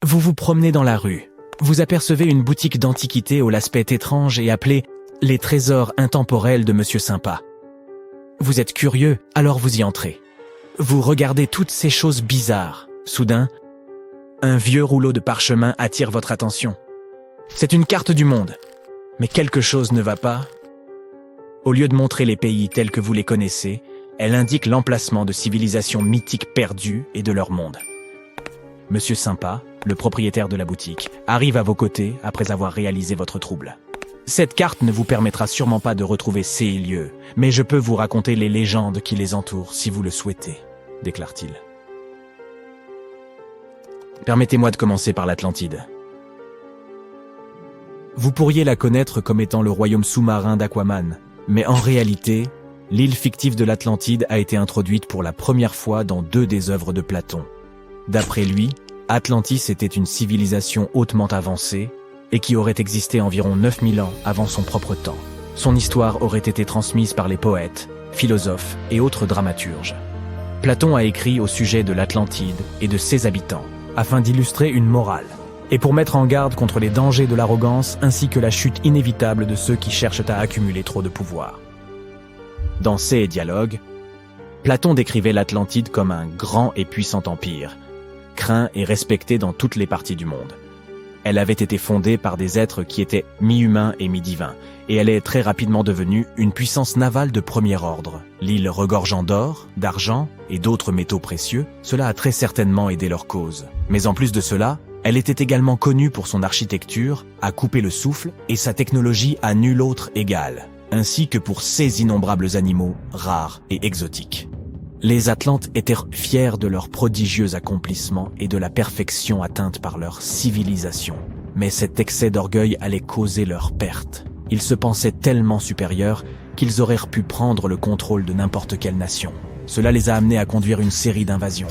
Vous vous promenez dans la rue. Vous apercevez une boutique d'antiquités au l'aspect étrange et appelée « Les trésors intemporels de Monsieur Sympa ». Vous êtes curieux, alors vous y entrez. Vous regardez toutes ces choses bizarres. Soudain, un vieux rouleau de parchemin attire votre attention. C'est une carte du monde. Mais quelque chose ne va pas. Au lieu de montrer les pays tels que vous les connaissez, elle indique l'emplacement de civilisations mythiques perdues et de leur monde. Monsieur Sympa, le propriétaire de la boutique, arrive à vos côtés après avoir réalisé votre trouble. Cette carte ne vous permettra sûrement pas de retrouver ces lieux, mais je peux vous raconter les légendes qui les entourent si vous le souhaitez, déclare-t-il. Permettez-moi de commencer par l'Atlantide. Vous pourriez la connaître comme étant le royaume sous-marin d'Aquaman, mais en réalité, l'île fictive de l'Atlantide a été introduite pour la première fois dans 2 des œuvres de Platon. D'après lui, Atlantis était une civilisation hautement avancée et qui aurait existé environ 9000 ans avant son propre temps. Son histoire aurait été transmise par les poètes, philosophes et autres dramaturges. Platon a écrit au sujet de l'Atlantide et de ses habitants, afin d'illustrer une morale, et pour mettre en garde contre les dangers de l'arrogance ainsi que la chute inévitable de ceux qui cherchent à accumuler trop de pouvoir. Dans ses dialogues, Platon décrivait l'Atlantide comme un grand et puissant empire, craint et respecté dans toutes les parties du monde. Elle avait été fondée par des êtres qui étaient mi-humains et mi-divins, et elle est très rapidement devenue une puissance navale de premier ordre. L'île regorgeant d'or, d'argent et d'autres métaux précieux, cela a très certainement aidé leur cause. Mais en plus de cela, elle était également connue pour son architecture, à couper le souffle, et sa technologie à nul autre égale, ainsi que pour ses innombrables animaux rares et exotiques. Les Atlantes étaient fiers de leurs prodigieux accomplissements et de la perfection atteinte par leur civilisation. Mais cet excès d'orgueil allait causer leur perte. Ils se pensaient tellement supérieurs qu'ils auraient pu prendre le contrôle de n'importe quelle nation. Cela les a amenés à conduire une série d'invasions.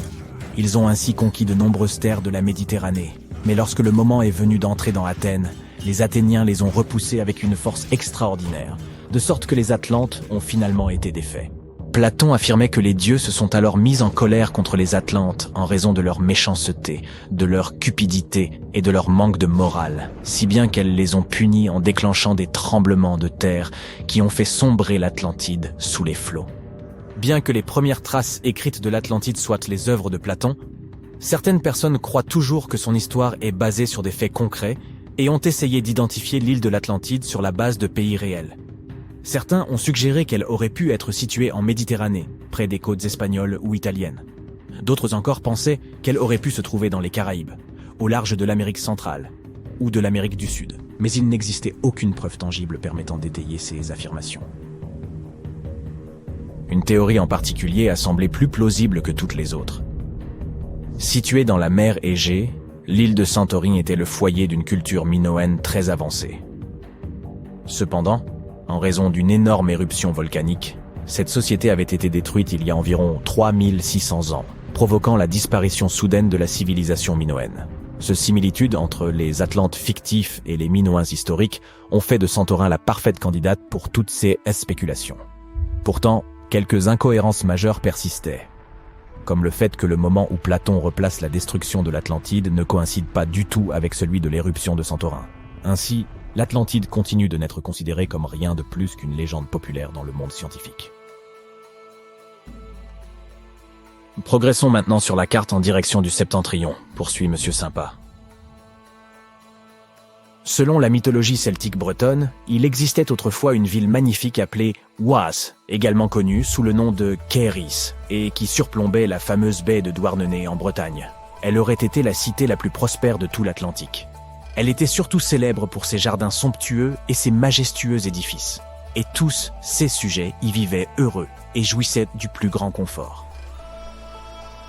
Ils ont ainsi conquis de nombreuses terres de la Méditerranée. Mais lorsque le moment est venu d'entrer dans Athènes, les Athéniens les ont repoussés avec une force extraordinaire, de sorte que les Atlantes ont finalement été défaits. Platon affirmait que les dieux se sont alors mis en colère contre les Atlantes en raison de leur méchanceté, de leur cupidité et de leur manque de morale, si bien qu'elles les ont punis en déclenchant des tremblements de terre qui ont fait sombrer l'Atlantide sous les flots. Bien que les premières traces écrites de l'Atlantide soient les œuvres de Platon, certaines personnes croient toujours que son histoire est basée sur des faits concrets et ont essayé d'identifier l'île de l'Atlantide sur la base de pays réels. Certains ont suggéré qu'elle aurait pu être située en Méditerranée, près des côtes espagnoles ou italiennes. D'autres encore pensaient qu'elle aurait pu se trouver dans les Caraïbes, au large de l'Amérique centrale ou de l'Amérique du Sud. Mais il n'existait aucune preuve tangible permettant d'étayer ces affirmations. Une théorie en particulier a semblé plus plausible que toutes les autres. Située dans la mer Égée, l'île de Santorini était le foyer d'une culture minoenne très avancée. Cependant, en raison d'une énorme éruption volcanique, cette société avait été détruite il y a environ 3600 ans, provoquant la disparition soudaine de la civilisation minoenne. Cette similitude entre les Atlantes fictifs et les Minoens historiques ont fait de Santorin la parfaite candidate pour toutes ces spéculations. Pourtant, quelques incohérences majeures persistaient, comme le fait que le moment où Platon replace la destruction de l'Atlantide ne coïncide pas du tout avec celui de l'éruption de Santorin. Ainsi, l'Atlantide continue de n'être considérée comme rien de plus qu'une légende populaire dans le monde scientifique. Progressons maintenant sur la carte en direction du Septentrion, poursuit Monsieur Sympa. Selon la mythologie celtique bretonne, il existait autrefois une ville magnifique appelée Oise, également connue sous le nom de Kairis, et qui surplombait la fameuse baie de Douarnenez en Bretagne. Elle aurait été la cité la plus prospère de tout l'Atlantique. Elle était surtout célèbre pour ses jardins somptueux et ses majestueux édifices. Et tous ses sujets y vivaient heureux et jouissaient du plus grand confort.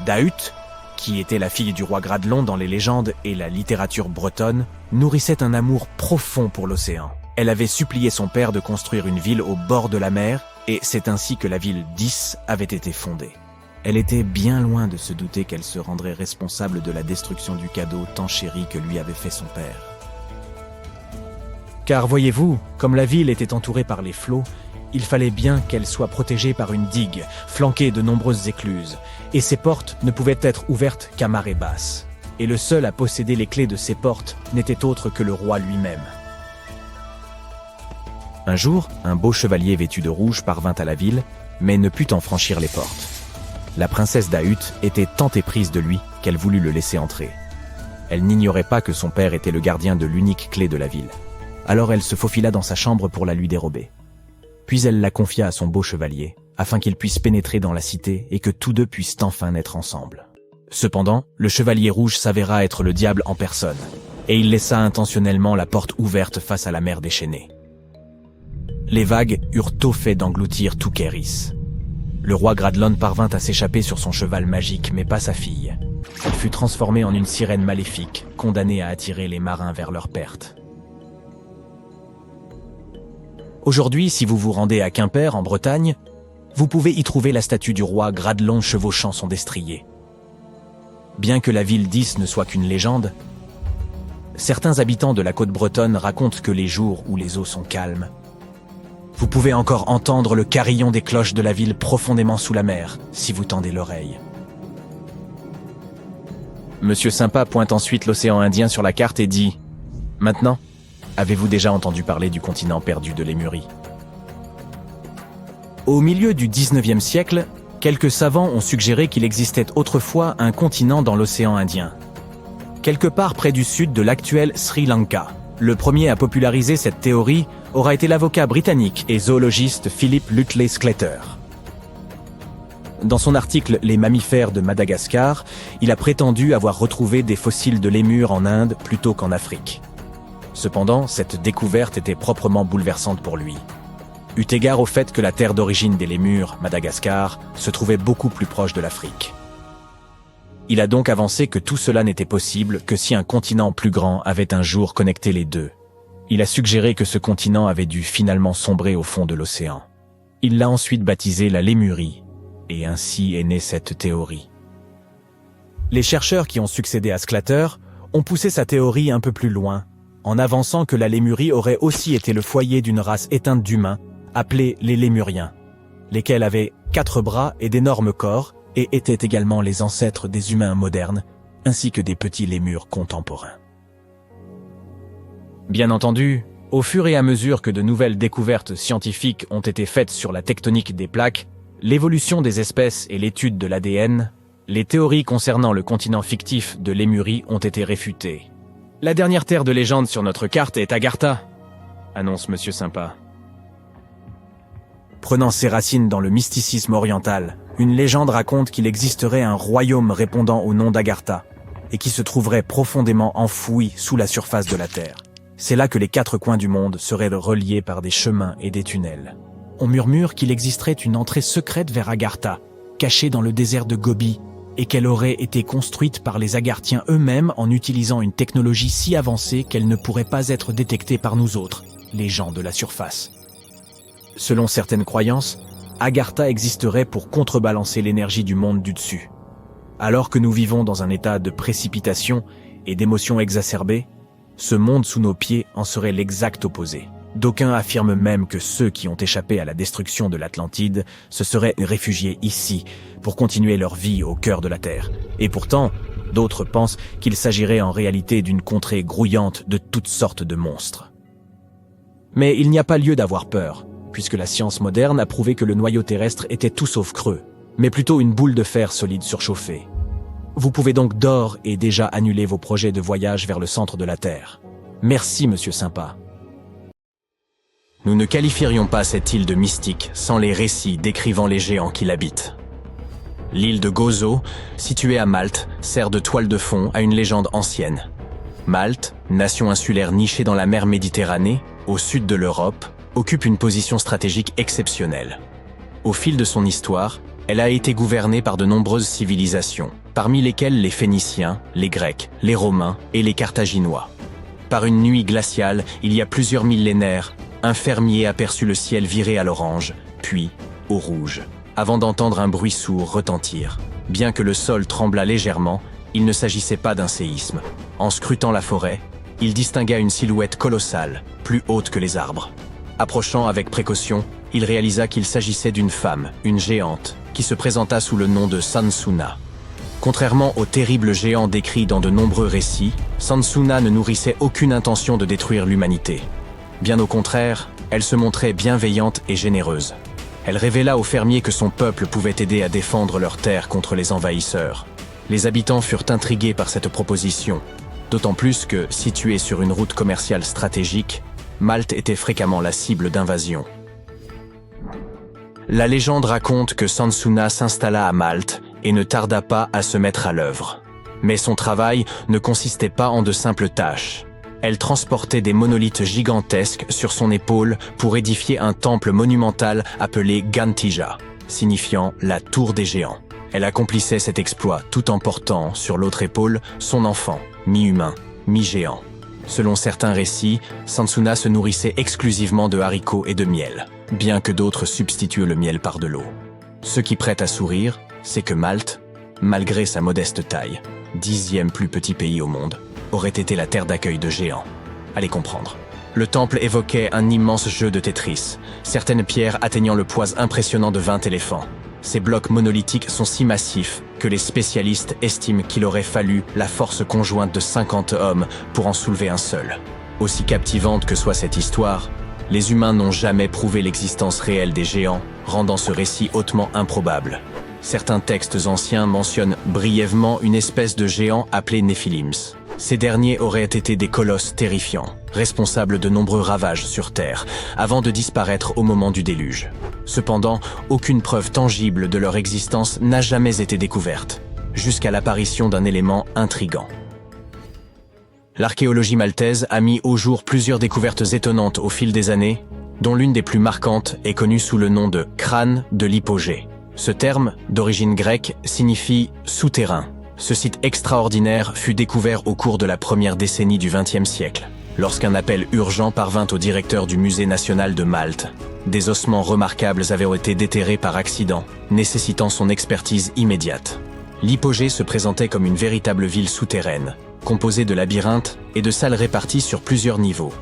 Dahut, qui était la fille du roi Gradelon dans les légendes et la littérature bretonne, nourrissait un amour profond pour l'océan. Elle avait supplié son père de construire une ville au bord de la mer, et c'est ainsi que la ville d'Is avait été fondée. Elle était bien loin de se douter qu'elle se rendrait responsable de la destruction du cadeau tant chéri que lui avait fait son père. Car voyez-vous, comme la ville était entourée par les flots, il fallait bien qu'elle soit protégée par une digue, flanquée de nombreuses écluses, et ses portes ne pouvaient être ouvertes qu'à marée basse. et le seul à posséder les clés de ces portes n'était autre que le roi lui-même. Un jour, un beau chevalier vêtu de rouge parvint à la ville, mais ne put en franchir les portes. La princesse d'Ahut était tant éprise de lui qu'elle voulut le laisser entrer. Elle n'ignorait pas que son père était le gardien de l'unique clé de la ville. Alors elle se faufila dans sa chambre pour la lui dérober. Puis elle la confia à son beau chevalier, afin qu'il puisse pénétrer dans la cité et que tous deux puissent enfin naître ensemble. Cependant, le chevalier rouge s'avéra être le diable en personne, et il laissa intentionnellement la porte ouverte face à la mer déchaînée. Les vagues eurent tôt fait d'engloutir tout Kéris. Le roi Gradlon parvint à s'échapper sur son cheval magique, mais pas sa fille. Elle fut transformée en une sirène maléfique, condamnée à attirer les marins vers leur perte. Aujourd'hui, si vous vous rendez à Quimper, en Bretagne, vous pouvez y trouver la statue du roi Gradlon chevauchant son destrier. Bien que la ville d'Is ne soit qu'une légende, certains habitants de la côte bretonne racontent que les jours où les eaux sont calmes, vous pouvez encore entendre le carillon des cloches de la ville profondément sous la mer, si vous tendez l'oreille. Monsieur Sympa pointe ensuite l'océan Indien sur la carte et dit « Maintenant, avez-vous déjà entendu parler du continent perdu de Lémurie ?» Au milieu du 19e siècle, quelques savants ont suggéré qu'il existait autrefois un continent dans l'océan Indien, quelque part près du sud de l'actuel Sri Lanka. Le premier à populariser cette théorie aura été l'avocat britannique et zoologiste Philip Lutley Sclater. Dans son article « Les mammifères de Madagascar », il a prétendu avoir retrouvé des fossiles de lémurs en Inde plutôt qu'en Afrique. Cependant, cette découverte était proprement bouleversante pour lui, eu égard au fait que la terre d'origine des lémurs, Madagascar, se trouvait beaucoup plus proche de l'Afrique. Il a donc avancé que tout cela n'était possible que si un continent plus grand avait un jour connecté les deux. Il a suggéré que ce continent avait dû finalement sombrer au fond de l'océan. Il l'a ensuite baptisé la Lémurie, et ainsi est née cette théorie. Les chercheurs qui ont succédé à Sclater ont poussé sa théorie un peu plus loin, en avançant que la Lémurie aurait aussi été le foyer d'une race éteinte d'humains, appelés les Lémuriens, lesquels avaient 4 bras et d'énormes corps, et étaient également les ancêtres des humains modernes, ainsi que des petits lémurs contemporains. Bien entendu, au fur et à mesure que de nouvelles découvertes scientifiques ont été faites sur la tectonique des plaques, l'évolution des espèces et l'étude de l'ADN, les théories concernant le continent fictif de Lémurie ont été réfutées. La dernière terre de légende sur notre carte est Agartha, annonce Monsieur Sympa. Prenant ses racines dans le mysticisme oriental, une légende raconte qu'il existerait un royaume répondant au nom d'Agartha, et qui se trouverait profondément enfoui sous la surface de la Terre. C'est là que les 4 coins du monde seraient reliés par des chemins et des tunnels. On murmure qu'il existerait une entrée secrète vers Agartha, cachée dans le désert de Gobi, et qu'elle aurait été construite par les Agarthiens eux-mêmes en utilisant une technologie si avancée qu'elle ne pourrait pas être détectée par nous autres, les gens de la surface. Selon certaines croyances, Agartha existerait pour contrebalancer l'énergie du monde du dessus. Alors que nous vivons dans un état de précipitation et d'émotions exacerbées, ce monde sous nos pieds en serait l'exact opposé. D'aucuns affirment même que ceux qui ont échappé à la destruction de l'Atlantide se seraient réfugiés ici pour continuer leur vie au cœur de la Terre. Et pourtant, d'autres pensent qu'il s'agirait en réalité d'une contrée grouillante de toutes sortes de monstres. Mais il n'y a pas lieu d'avoir peur, puisque la science moderne a prouvé que le noyau terrestre était tout sauf creux, mais plutôt une boule de fer solide surchauffée. Vous pouvez donc d'ores et déjà annuler vos projets de voyage vers le centre de la Terre. Merci, Monsieur Sympa. Nous ne qualifierions pas cette île de mystique sans les récits décrivant les géants qui l'habitent. L'île de Gozo, située à Malte, sert de toile de fond à une légende ancienne. Malte, nation insulaire nichée dans la mer Méditerranée, au sud de l'Europe, occupe une position stratégique exceptionnelle. Au fil de son histoire, elle a été gouvernée par de nombreuses civilisations, parmi lesquelles les Phéniciens, les Grecs, les Romains et les Carthaginois. Par une nuit glaciale, il y a plusieurs millénaires, un fermier aperçut le ciel virer à l'orange, puis au rouge, avant d'entendre un bruit sourd retentir. Bien que le sol tremblât légèrement, il ne s'agissait pas d'un séisme. En scrutant la forêt, il distingua une silhouette colossale, plus haute que les arbres. Approchant avec précaution, il réalisa qu'il s'agissait d'une femme, une géante, qui se présenta sous le nom de Sansuna. Contrairement aux terribles géants décrits dans de nombreux récits, Sansuna ne nourrissait aucune intention de détruire l'humanité. Bien au contraire, elle se montrait bienveillante et généreuse. Elle révéla aux fermiers que son peuple pouvait aider à défendre leurs terres contre les envahisseurs. Les habitants furent intrigués par cette proposition, d'autant plus que, située sur une route commerciale stratégique, Malte était fréquemment la cible d'invasions. La légende raconte que Sansuna s'installa à Malte et ne tarda pas à se mettre à l'œuvre. Mais son travail ne consistait pas en de simples tâches. Elle transportait des monolithes gigantesques sur son épaule pour édifier un temple monumental appelé Gantija, signifiant la tour des géants. Elle accomplissait cet exploit tout en portant, sur l'autre épaule, son enfant, mi-humain, mi-géant. Selon certains récits, Sansuna se nourrissait exclusivement de haricots et de miel, bien que d'autres substituent le miel par de l'eau. Ce qui prête à sourire, c'est que Malte, malgré sa modeste taille, 10e plus petit pays au monde, aurait été la terre d'accueil de géants. Allez comprendre. Le temple évoquait un immense jeu de Tetris, certaines pierres atteignant le poids impressionnant de 20 éléphants. Ces blocs monolithiques sont si massifs que les spécialistes estiment qu'il aurait fallu la force conjointe de 50 hommes pour en soulever un seul. Aussi captivante que soit cette histoire, les humains n'ont jamais prouvé l'existence réelle des géants, rendant ce récit hautement improbable. Certains textes anciens mentionnent brièvement une espèce de géant appelé Nephilims. Ces derniers auraient été des colosses terrifiants, responsables de nombreux ravages sur Terre, avant de disparaître au moment du déluge. Cependant, aucune preuve tangible de leur existence n'a jamais été découverte, jusqu'à l'apparition d'un élément intrigant. L'archéologie maltaise a mis au jour plusieurs découvertes étonnantes au fil des années, dont l'une des plus marquantes est connue sous le nom de crâne de l'hypogée. Ce terme, d'origine grecque, signifie « souterrain ». Ce site extraordinaire fut découvert au cours de la première décennie du XXe siècle, lorsqu'un appel urgent parvint au directeur du Musée national de Malte. Des ossements remarquables avaient été déterrés par accident, nécessitant son expertise immédiate. L'hypogée se présentait comme une véritable ville souterraine, composée de labyrinthes et de salles réparties sur plusieurs niveaux.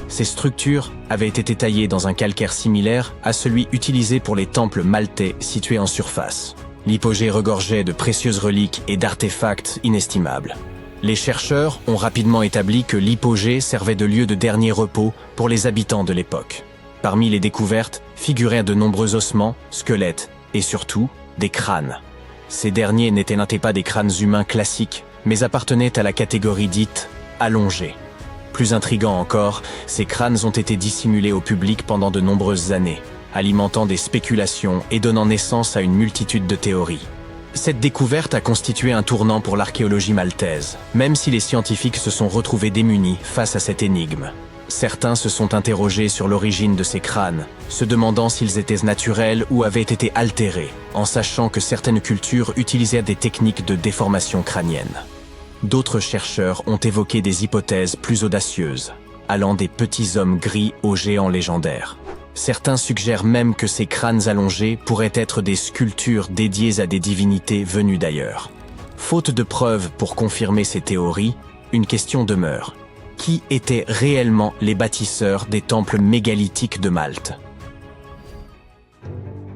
Ces structures avaient été taillées dans un calcaire similaire à celui utilisé pour les temples maltais situés en surface. L'hypogée regorgeait de précieuses reliques et d'artefacts inestimables. Les chercheurs ont rapidement établi que l'hypogée servait de lieu de dernier repos pour les habitants de l'époque. Parmi les découvertes figuraient de nombreux ossements, squelettes et surtout des crânes. Ces derniers n'étaient pas des crânes humains classiques, mais appartenaient à la catégorie dite allongée. Plus intriguant encore, ces crânes ont été dissimulés au public pendant de nombreuses années, alimentant des spéculations et donnant naissance à une multitude de théories. Cette découverte a constitué un tournant pour l'archéologie maltaise, même si les scientifiques se sont retrouvés démunis face à cette énigme. Certains se sont interrogés sur l'origine de ces crânes, se demandant s'ils étaient naturels ou avaient été altérés, en sachant que certaines cultures utilisaient des techniques de déformation crânienne. D'autres chercheurs ont évoqué des hypothèses plus audacieuses, allant des petits hommes gris aux géants légendaires. Certains suggèrent même que ces crânes allongés pourraient être des sculptures dédiées à des divinités venues d'ailleurs. Faute de preuves pour confirmer ces théories, une question demeure. Qui étaient réellement les bâtisseurs des temples mégalithiques de Malte?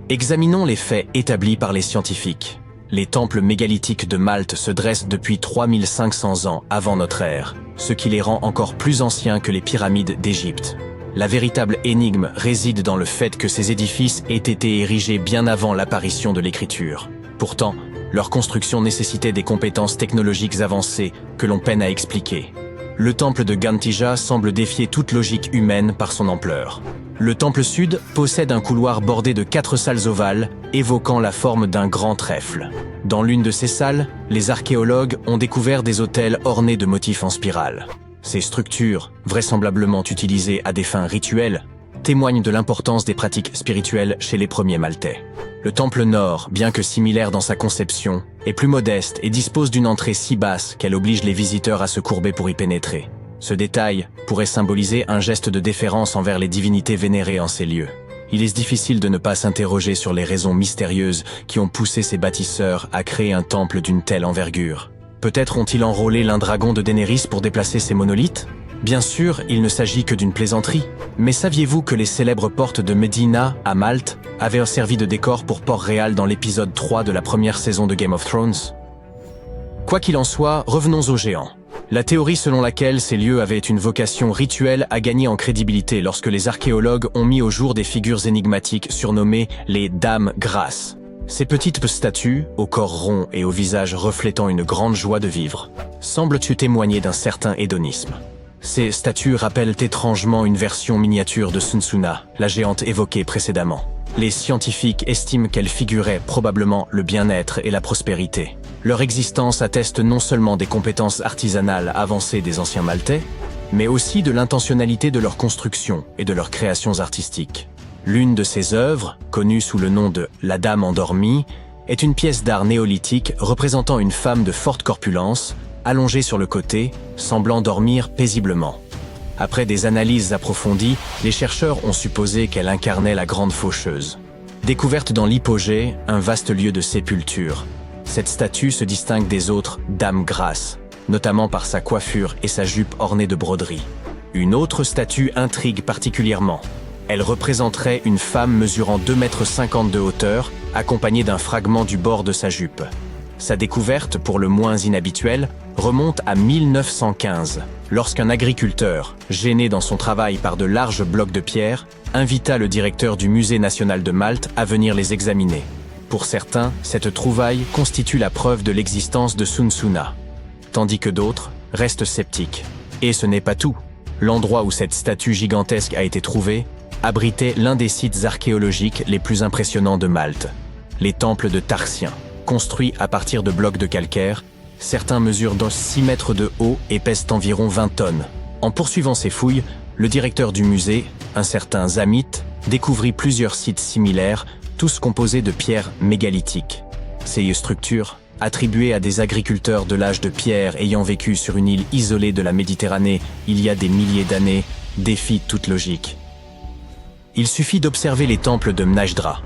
Examinons les faits établis par les scientifiques. Les temples mégalithiques de Malte se dressent depuis 3500 ans avant notre ère, ce qui les rend encore plus anciens que les pyramides d'Égypte. La véritable énigme réside dans le fait que ces édifices aient été érigés bien avant l'apparition de l'écriture. Pourtant, leur construction nécessitait des compétences technologiques avancées que l'on peine à expliquer. Le temple de Gantija semble défier toute logique humaine par son ampleur. Le temple sud possède un couloir bordé de 4 salles ovales, évoquant la forme d'un grand trèfle. Dans l'une de ces salles, les archéologues ont découvert des autels ornés de motifs en spirale. Ces structures, vraisemblablement utilisées à des fins rituelles, témoignent de l'importance des pratiques spirituelles chez les premiers Maltais. Le temple nord, bien que similaire dans sa conception, est plus modeste et dispose d'une entrée si basse qu'elle oblige les visiteurs à se courber pour y pénétrer. Ce détail pourrait symboliser un geste de déférence envers les divinités vénérées en ces lieux. Il est difficile de ne pas s'interroger sur les raisons mystérieuses qui ont poussé ces bâtisseurs à créer un temple d'une telle envergure. Peut-être ont-ils enrôlé l'un dragon de Daenerys pour déplacer ces monolithes? Bien sûr, il ne s'agit que d'une plaisanterie. Mais saviez-vous que les célèbres portes de Medina, à Malte, avaient servi de décor pour Port-Réal dans l'épisode 3 de la première saison de Game of Thrones? Quoi qu'il en soit, revenons aux géants. La théorie selon laquelle ces lieux avaient une vocation rituelle a gagné en crédibilité lorsque les archéologues ont mis au jour des figures énigmatiques surnommées les Dames Grasses. Ces petites statues, au corps rond et au visage reflétant une grande joie de vivre, semblent-tu témoigner d'un certain hédonisme. Ces statues rappellent étrangement une version miniature de Sunsuna, la géante évoquée précédemment. Les scientifiques estiment qu'elles figuraient probablement le bien-être et la prospérité. Leur existence atteste non seulement des compétences artisanales avancées des anciens Maltais, mais aussi de l'intentionnalité de leur construction et de leurs créations artistiques. L'une de ces œuvres, connue sous le nom de « La Dame endormie », est une pièce d'art néolithique représentant une femme de forte corpulence, allongée sur le côté, semblant dormir paisiblement. Après des analyses approfondies, les chercheurs ont supposé qu'elle incarnait la grande faucheuse. Découverte dans l'hypogée, un vaste lieu de sépulture, cette statue se distingue des autres Dames Grasses, notamment par sa coiffure et sa jupe ornée de broderies. Une autre statue intrigue particulièrement. Elle représenterait une femme mesurant 2,50 m de hauteur, accompagnée d'un fragment du bord de sa jupe. Sa découverte, pour le moins inhabituelle, remonte à 1915, lorsqu'un agriculteur, gêné dans son travail par de larges blocs de pierre, invita le directeur du Musée national de Malte à venir les examiner. Pour certains, cette trouvaille constitue la preuve de l'existence de Sunsuna, tandis que d'autres restent sceptiques. Et ce n'est pas tout. L'endroit où cette statue gigantesque a été trouvée abritait l'un des sites archéologiques les plus impressionnants de Malte, les temples de Tarsien. Construits à partir de blocs de calcaire, certains mesurent dans 6 mètres de haut et pèsent environ 20 tonnes. En poursuivant ces fouilles, le directeur du musée, un certain Zamit, découvrit plusieurs sites similaires, tous composés de pierres mégalithiques. Ces structures, attribuées à des agriculteurs de l'âge de pierre ayant vécu sur une île isolée de la Méditerranée il y a des milliers d'années, défient toute logique. Il suffit d'observer les temples de Mnajdra.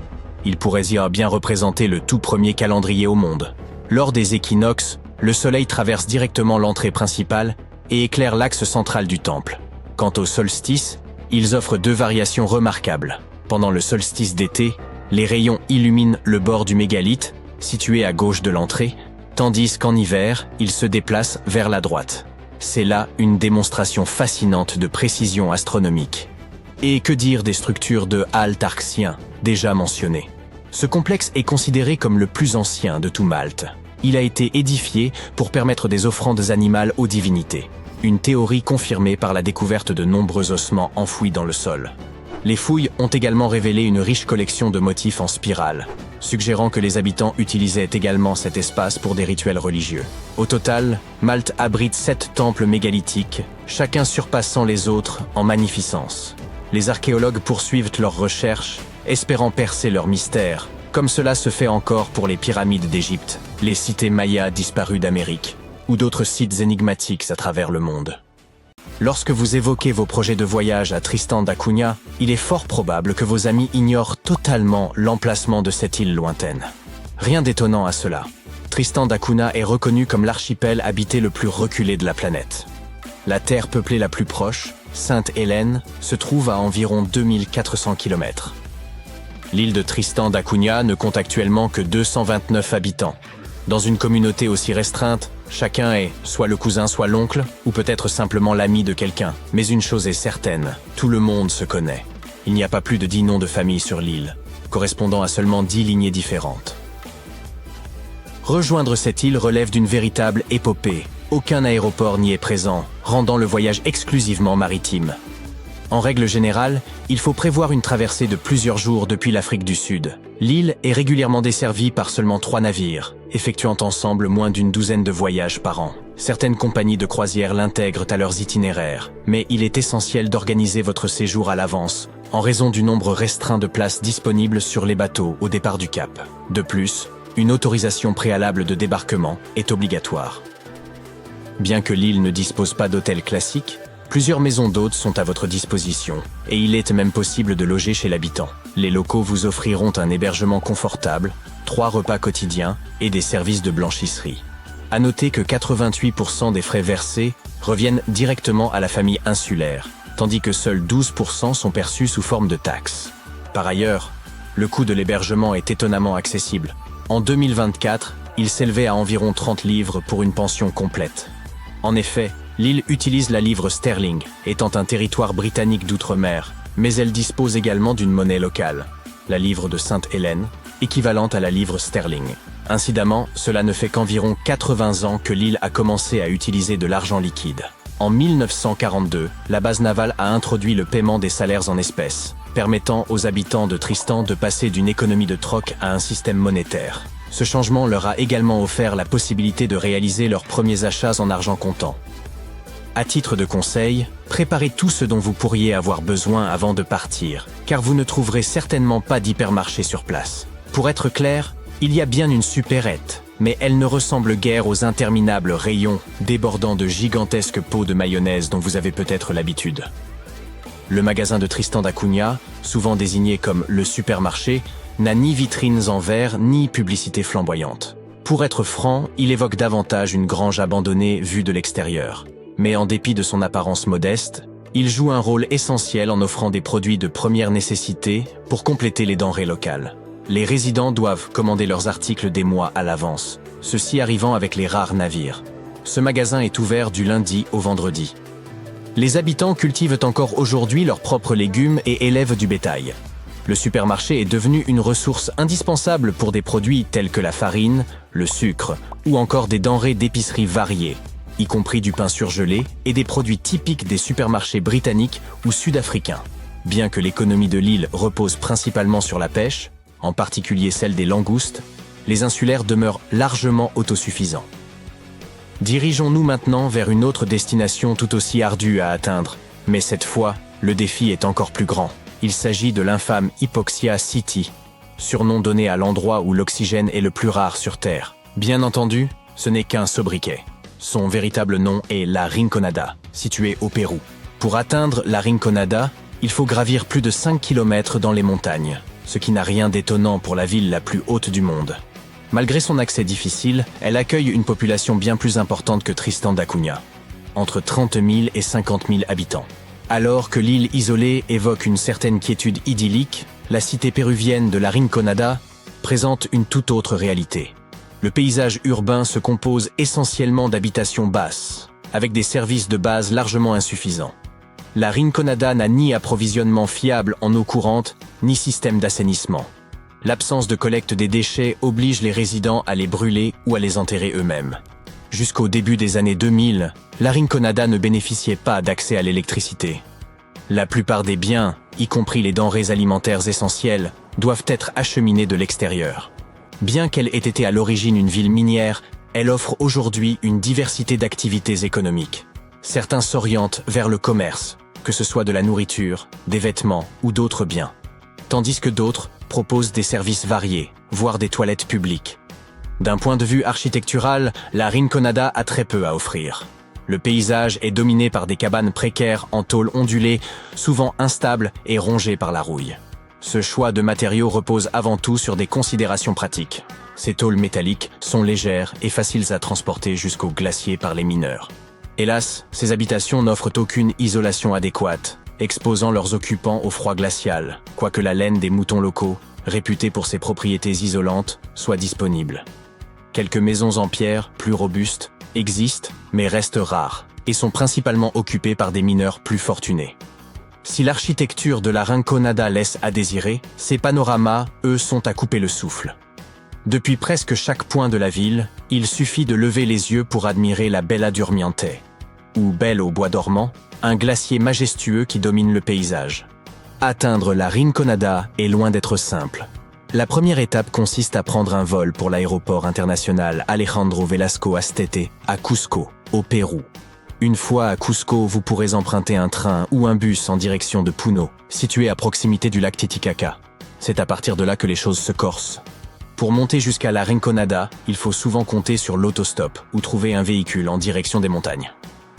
Ils pourraient y bien représenter le tout premier calendrier au monde. Lors des équinoxes, le soleil traverse directement l'entrée principale et éclaire l'axe central du temple. Quant au solstice, ils offrent 2 variations remarquables. Pendant le solstice d'été, les rayons illuminent le bord du mégalithe, situé à gauche de l'entrée, tandis qu'en hiver, ils se déplacent vers la droite. C'est là une démonstration fascinante de précision astronomique. Et que dire des structures de halles tarxiens, déjà mentionnées. Ce complexe est considéré comme le plus ancien de tout Malte. Il a été édifié pour permettre des offrandes animales aux divinités. Une théorie confirmée par la découverte de nombreux ossements enfouis dans le sol. Les fouilles ont également révélé une riche collection de motifs en spirale, suggérant que les habitants utilisaient également cet espace pour des rituels religieux. Au total, Malte abrite 7 temples mégalithiques, chacun surpassant les autres en magnificence. Les archéologues poursuivent leurs recherches, espérant percer leur mystère, comme cela se fait encore pour les pyramides d'Égypte, les cités mayas disparues d'Amérique, ou d'autres sites énigmatiques à travers le monde. Lorsque vous évoquez vos projets de voyage à Tristan da Cunha, il est fort probable que vos amis ignorent totalement l'emplacement de cette île lointaine. Rien d'étonnant à cela. Tristan da Cunha est reconnu comme l'archipel habité le plus reculé de la planète. La terre peuplée la plus proche, Sainte-Hélène, se trouve à environ 2400 km. L'île de Tristan da Cunha ne compte actuellement que 229 habitants. Dans une communauté aussi restreinte, chacun est soit le cousin, soit l'oncle, ou peut-être simplement l'ami de quelqu'un. Mais une chose est certaine, tout le monde se connaît. Il n'y a pas plus de 10 noms de famille sur l'île, correspondant à seulement 10 lignées différentes. Rejoindre cette île relève d'une véritable épopée. Aucun aéroport n'y est présent, rendant le voyage exclusivement maritime. En règle générale, il faut prévoir une traversée de plusieurs jours depuis l'Afrique du Sud. L'île est régulièrement desservie par seulement 3 navires, effectuant ensemble moins d'une douzaine de voyages par an. Certaines compagnies de croisière l'intègrent à leurs itinéraires, mais il est essentiel d'organiser votre séjour à l'avance, en raison du nombre restreint de places disponibles sur les bateaux au départ du Cap. De plus, une autorisation préalable de débarquement est obligatoire. Bien que l'île ne dispose pas d'hôtels classiques, plusieurs maisons d'hôtes sont à votre disposition, et il est même possible de loger chez l'habitant. Les locaux vous offriront un hébergement confortable, 3 repas quotidiens et des services de blanchisserie. À noter que 88% des frais versés reviennent directement à la famille insulaire, tandis que seuls 12% sont perçus sous forme de taxes. Par ailleurs, le coût de l'hébergement est étonnamment accessible. En 2024, Il s'élevait à environ 30 livres pour une pension complète. En effet, l'île utilise la livre sterling, étant un territoire britannique d'outre-mer, mais elle dispose également d'une monnaie locale, la livre de Sainte-Hélène, équivalente à la livre sterling. Incidemment, cela ne fait qu'environ 80 ans que l'île a commencé à utiliser de l'argent liquide. En 1942, la base navale a introduit le paiement des salaires en espèces, permettant aux habitants de Tristan de passer d'une économie de troc à un système monétaire. Ce changement leur a également offert la possibilité de réaliser leurs premiers achats en argent comptant. À titre de conseil, préparez tout ce dont vous pourriez avoir besoin avant de partir, car vous ne trouverez certainement pas d'hypermarché sur place. Pour être clair, il y a bien une supérette, mais elle ne ressemble guère aux interminables rayons débordant de gigantesques pots de mayonnaise dont vous avez peut-être l'habitude. Le magasin de Tristan da Cunha, souvent désigné comme le supermarché, n'a ni vitrines en verre ni publicité flamboyante. Pour être franc, il évoque davantage une grange abandonnée vue de l'extérieur. Mais en dépit de son apparence modeste, il joue un rôle essentiel en offrant des produits de première nécessité pour compléter les denrées locales. Les résidents doivent commander leurs articles des mois à l'avance, ceci arrivant avec les rares navires. Ce magasin est ouvert du lundi au vendredi. Les habitants cultivent encore aujourd'hui leurs propres légumes et élèvent du bétail. Le supermarché est devenu une ressource indispensable pour des produits tels que la farine, le sucre ou encore des denrées d'épicerie variées, y compris du pain surgelé et des produits typiques des supermarchés britanniques ou sud-africains. Bien que l'économie de l'île repose principalement sur la pêche, en particulier celle des langoustes, les insulaires demeurent largement autosuffisants. Dirigeons-nous maintenant vers une autre destination tout aussi ardue à atteindre, mais cette fois, le défi est encore plus grand. Il s'agit de l'infâme Hypoxia City, surnom donné à l'endroit où l'oxygène est le plus rare sur Terre. Bien entendu, ce n'est qu'un sobriquet. Son véritable nom est la Rinconada, située au Pérou. Pour atteindre la Rinconada, il faut gravir plus de 5 km dans les montagnes, ce qui n'a rien d'étonnant pour la ville la plus haute du monde. Malgré son accès difficile, elle accueille une population bien plus importante que Tristan da Cunha, entre 30 000 et 50 000 habitants. Alors que l'île isolée évoque une certaine quiétude idyllique, la cité péruvienne de la Rinconada présente une toute autre réalité. Le paysage urbain se compose essentiellement d'habitations basses, avec des services de base largement insuffisants. La Rinconada n'a ni approvisionnement fiable en eau courante, ni système d'assainissement. L'absence de collecte des déchets oblige les résidents à les brûler ou à les enterrer eux-mêmes. Jusqu'au début des années 2000, la Rinconada ne bénéficiait pas d'accès à l'électricité. La plupart des biens, y compris les denrées alimentaires essentielles, doivent être acheminés de l'extérieur. Bien qu'elle ait été à l'origine une ville minière, elle offre aujourd'hui une diversité d'activités économiques. Certains s'orientent vers le commerce, que ce soit de la nourriture, des vêtements ou d'autres biens. Tandis que d'autres proposent des services variés, voire des toilettes publiques. D'un point de vue architectural, la Rinconada a très peu à offrir. Le paysage est dominé par des cabanes précaires en tôle ondulée, souvent instables et rongées par la rouille. Ce choix de matériaux repose avant tout sur des considérations pratiques. Ces tôles métalliques sont légères et faciles à transporter jusqu'aux glaciers par les mineurs. Hélas, ces habitations n'offrent aucune isolation adéquate, exposant leurs occupants au froid glacial, quoique la laine des moutons locaux, réputée pour ses propriétés isolantes, soit disponible. Quelques maisons en pierre, plus robustes, existent, mais restent rares, et sont principalement occupées par des mineurs plus fortunés. Si l'architecture de la Rinconada laisse à désirer, ces panoramas, eux, sont à couper le souffle. Depuis presque chaque point de la ville, il suffit de lever les yeux pour admirer la Bella Durmiente, ou Belle au bois dormant, un glacier majestueux qui domine le paysage. Atteindre la Rinconada est loin d'être simple. La première étape consiste à prendre un vol pour l'aéroport international Alejandro Velasco Astete à Cusco, au Pérou. Une fois à Cusco, vous pourrez emprunter un train ou un bus en direction de Puno, situé à proximité du lac Titicaca. C'est à partir de là que les choses se corsent. Pour monter jusqu'à la Rinconada, il faut souvent compter sur l'autostop ou trouver un véhicule en direction des montagnes.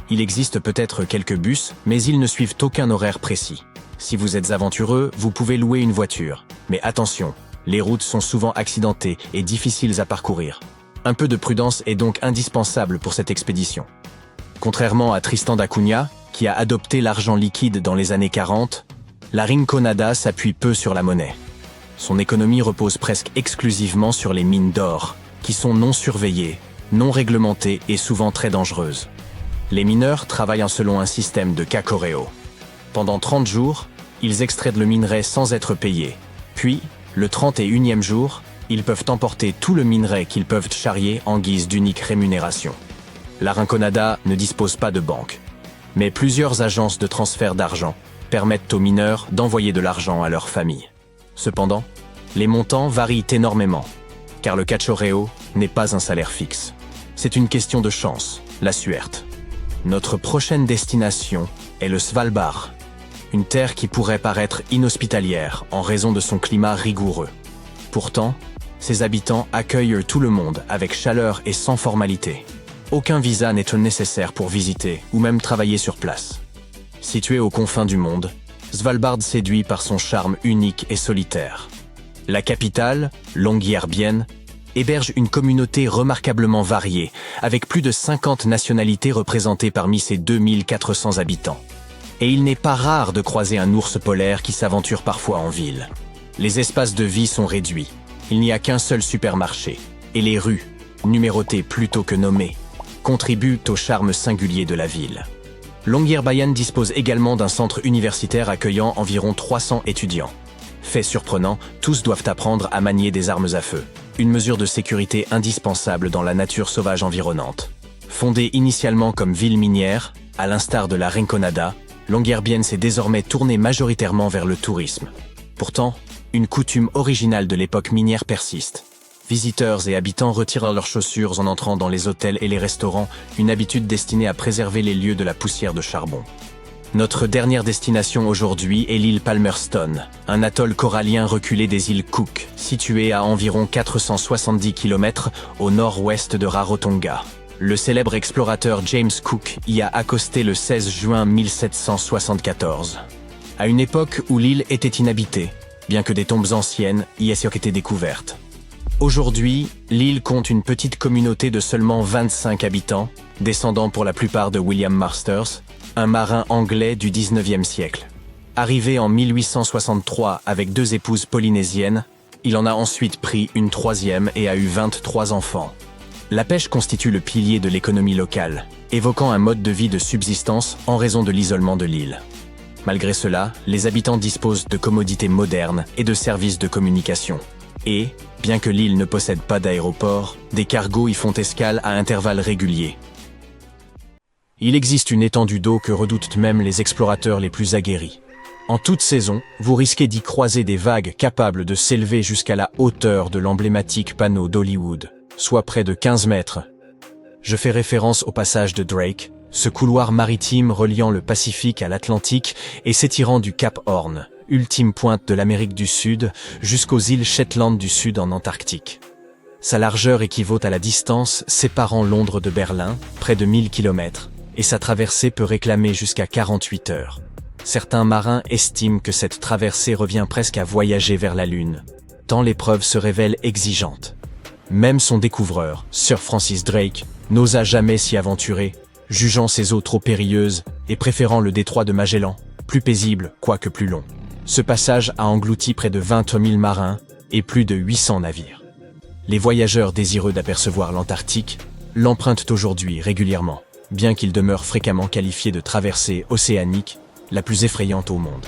Il existe peut-être quelques bus, mais ils ne suivent aucun horaire précis. Si vous êtes aventureux, vous pouvez louer une voiture. Mais attention, les routes sont souvent accidentées et difficiles à parcourir. Un peu de prudence est donc indispensable pour cette expédition. Contrairement à Tristan da Cunha, qui a adopté l'argent liquide dans les années 40, la Rinconada s'appuie peu sur la monnaie. Son économie repose presque exclusivement sur les mines d'or, qui sont non surveillées, non réglementées et souvent très dangereuses. Les mineurs travaillent selon un système de cacoreo. Pendant 30 jours, ils extraient le minerai sans être payés. Puis, le 31e jour, ils peuvent emporter tout le minerai qu'ils peuvent charrier en guise d'unique rémunération. La Rinconada ne dispose pas de banque, mais plusieurs agences de transfert d'argent permettent aux mineurs d'envoyer de l'argent à leur famille. Cependant, les montants varient énormément, car le cachoreo n'est pas un salaire fixe. C'est une question de chance, la Suerte. Notre prochaine destination est le Svalbard, une terre qui pourrait paraître inhospitalière en raison de son climat rigoureux. Pourtant, ses habitants accueillent tout le monde avec chaleur et sans formalité. Aucun visa n'est nécessaire pour visiter ou même travailler sur place. Situé aux confins du monde, Svalbard séduit par son charme unique et solitaire. La capitale, Longyearbyen, héberge une communauté remarquablement variée, avec plus de 50 nationalités représentées parmi ses 2400 habitants. Et il n'est pas rare de croiser un ours polaire qui s'aventure parfois en ville. Les espaces de vie sont réduits, il n'y a qu'un seul supermarché, et les rues, numérotées plutôt que nommées, contribuent au charme singulier de la ville. Longyearbyen dispose également d'un centre universitaire accueillant environ 300 étudiants. Fait surprenant, tous doivent apprendre à manier des armes à feu, une mesure de sécurité indispensable dans la nature sauvage environnante. Fondée initialement comme ville minière, à l'instar de la Rinconada, Longyearbyen s'est désormais tournée majoritairement vers le tourisme. Pourtant, une coutume originale de l'époque minière persiste. Visiteurs et habitants retirent leurs chaussures en entrant dans les hôtels et les restaurants, une habitude destinée à préserver les lieux de la poussière de charbon. Notre dernière destination aujourd'hui est l'île Palmerston, un atoll corallien reculé des îles Cook, situé à environ 470 km au nord-ouest de Rarotonga. Le célèbre explorateur James Cook y a accosté le 16 juin 1774. À une époque où l'île était inhabitée, bien que des tombes anciennes y aient été découvertes. Aujourd'hui, l'île compte une petite communauté de seulement 25 habitants, descendants pour la plupart de William Masters, un marin anglais du 19e siècle. Arrivé en 1863 avec 2 épouses polynésiennes, il en a ensuite pris une 3e et a eu 23 enfants. La pêche constitue le pilier de l'économie locale, évoquant un mode de vie de subsistance en raison de l'isolement de l'île. Malgré cela, les habitants disposent de commodités modernes et de services de communication. Et, bien que l'île ne possède pas d'aéroport, des cargos y font escale à intervalles réguliers. Il existe une étendue d'eau que redoutent même les explorateurs les plus aguerris. En toute saison, vous risquez d'y croiser des vagues capables de s'élever jusqu'à la hauteur de l'emblématique panneau d'Hollywood, soit près de 15 mètres. Je fais référence au passage de Drake, ce couloir maritime reliant le Pacifique à l'Atlantique et s'étirant du Cap Horn, ultime pointe de l'Amérique du Sud, jusqu'aux îles Shetland du Sud en Antarctique. Sa largeur équivaut à la distance séparant Londres de Berlin, près de 1000 km, et sa traversée peut réclamer jusqu'à 48 heures. Certains marins estiment que cette traversée revient presque à voyager vers la Lune, tant l'épreuve se révèle exigeante. Même son découvreur, Sir Francis Drake, n'osa jamais s'y aventurer, jugeant ces eaux trop périlleuses et préférant le détroit de Magellan, plus paisible, quoique plus long. Ce passage a englouti près de 20 000 marins et plus de 800 navires. Les voyageurs désireux d'apercevoir l'Antarctique l'empruntent aujourd'hui régulièrement, bien qu'il demeure fréquemment qualifié de traversée océanique la plus effrayante au monde.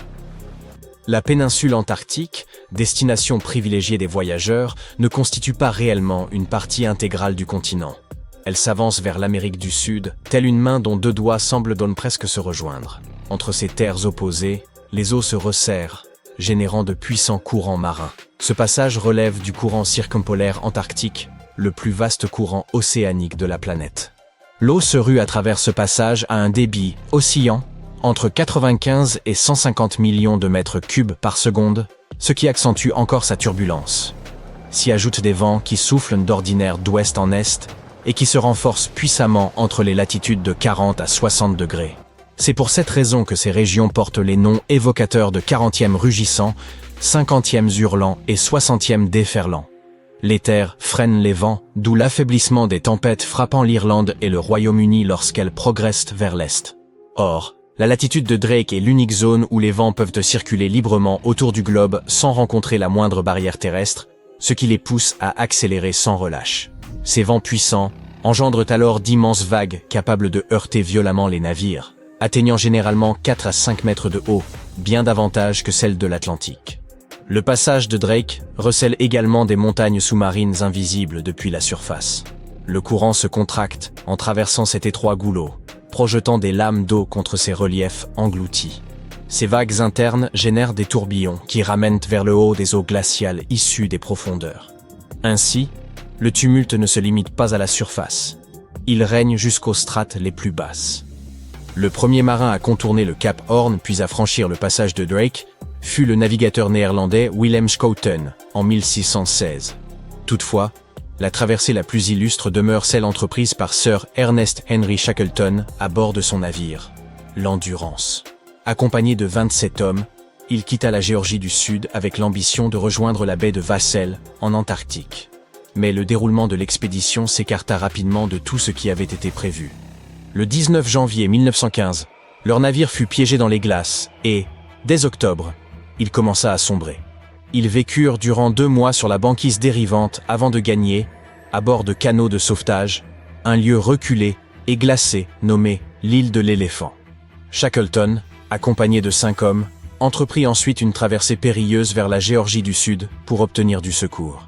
La péninsule antarctique, destination privilégiée des voyageurs, ne constitue pas réellement une partie intégrale du continent. Elle s'avance vers l'Amérique du Sud, telle une main dont 2 doigts semblent donc presque se rejoindre. Entre ces terres opposées, les eaux se resserrent, générant de puissants courants marins. Ce passage relève du courant circumpolaire antarctique, le plus vaste courant océanique de la planète. L'eau se rue à travers ce passage à un débit oscillant entre 95 et 150 millions de mètres cubes par seconde, ce qui accentue encore sa turbulence. S'y ajoutent des vents qui soufflent d'ordinaire d'ouest en est et qui se renforcent puissamment entre les latitudes de 40 à 60 degrés. C'est pour cette raison que ces régions portent les noms évocateurs de 40e rugissant, 50e hurlant et 60e déferlant. Les terres freinent les vents, d'où l'affaiblissement des tempêtes frappant l'Irlande et le Royaume-Uni lorsqu'elles progressent vers l'est. Or, la latitude de Drake est l'unique zone où les vents peuvent circuler librement autour du globe sans rencontrer la moindre barrière terrestre, ce qui les pousse à accélérer sans relâche. Ces vents puissants engendrent alors d'immenses vagues capables de heurter violemment les navires, atteignant généralement 4 à 5 mètres de haut, bien davantage que celles de l'Atlantique. Le passage de Drake recèle également des montagnes sous-marines invisibles depuis la surface. Le courant se contracte en traversant cet étroit goulot, projetant des lames d'eau contre ces reliefs engloutis. Ces vagues internes génèrent des tourbillons qui ramènent vers le haut des eaux glaciales issues des profondeurs. Ainsi, le tumulte ne se limite pas à la surface. Il règne jusqu'aux strates les plus basses. Le premier marin à contourner le cap Horn puis à franchir le passage de Drake fut le navigateur néerlandais Willem Schouten en 1616. Toutefois, la traversée la plus illustre demeure celle entreprise par Sir Ernest Henry Shackleton à bord de son navire, l'Endurance. Accompagné de 27 hommes, il quitta la Géorgie du Sud avec l'ambition de rejoindre la baie de Vassel en Antarctique. Mais le déroulement de l'expédition s'écarta rapidement de tout ce qui avait été prévu. Le 19 janvier 1915, leur navire fut piégé dans les glaces et, dès octobre, il commença à sombrer. Ils vécurent durant 2 mois sur la banquise dérivante avant de gagner, à bord de canots de sauvetage, un lieu reculé et glacé nommé l'île de l'Éléphant. Shackleton, accompagné de 5 hommes, entreprit ensuite une traversée périlleuse vers la Géorgie du Sud pour obtenir du secours.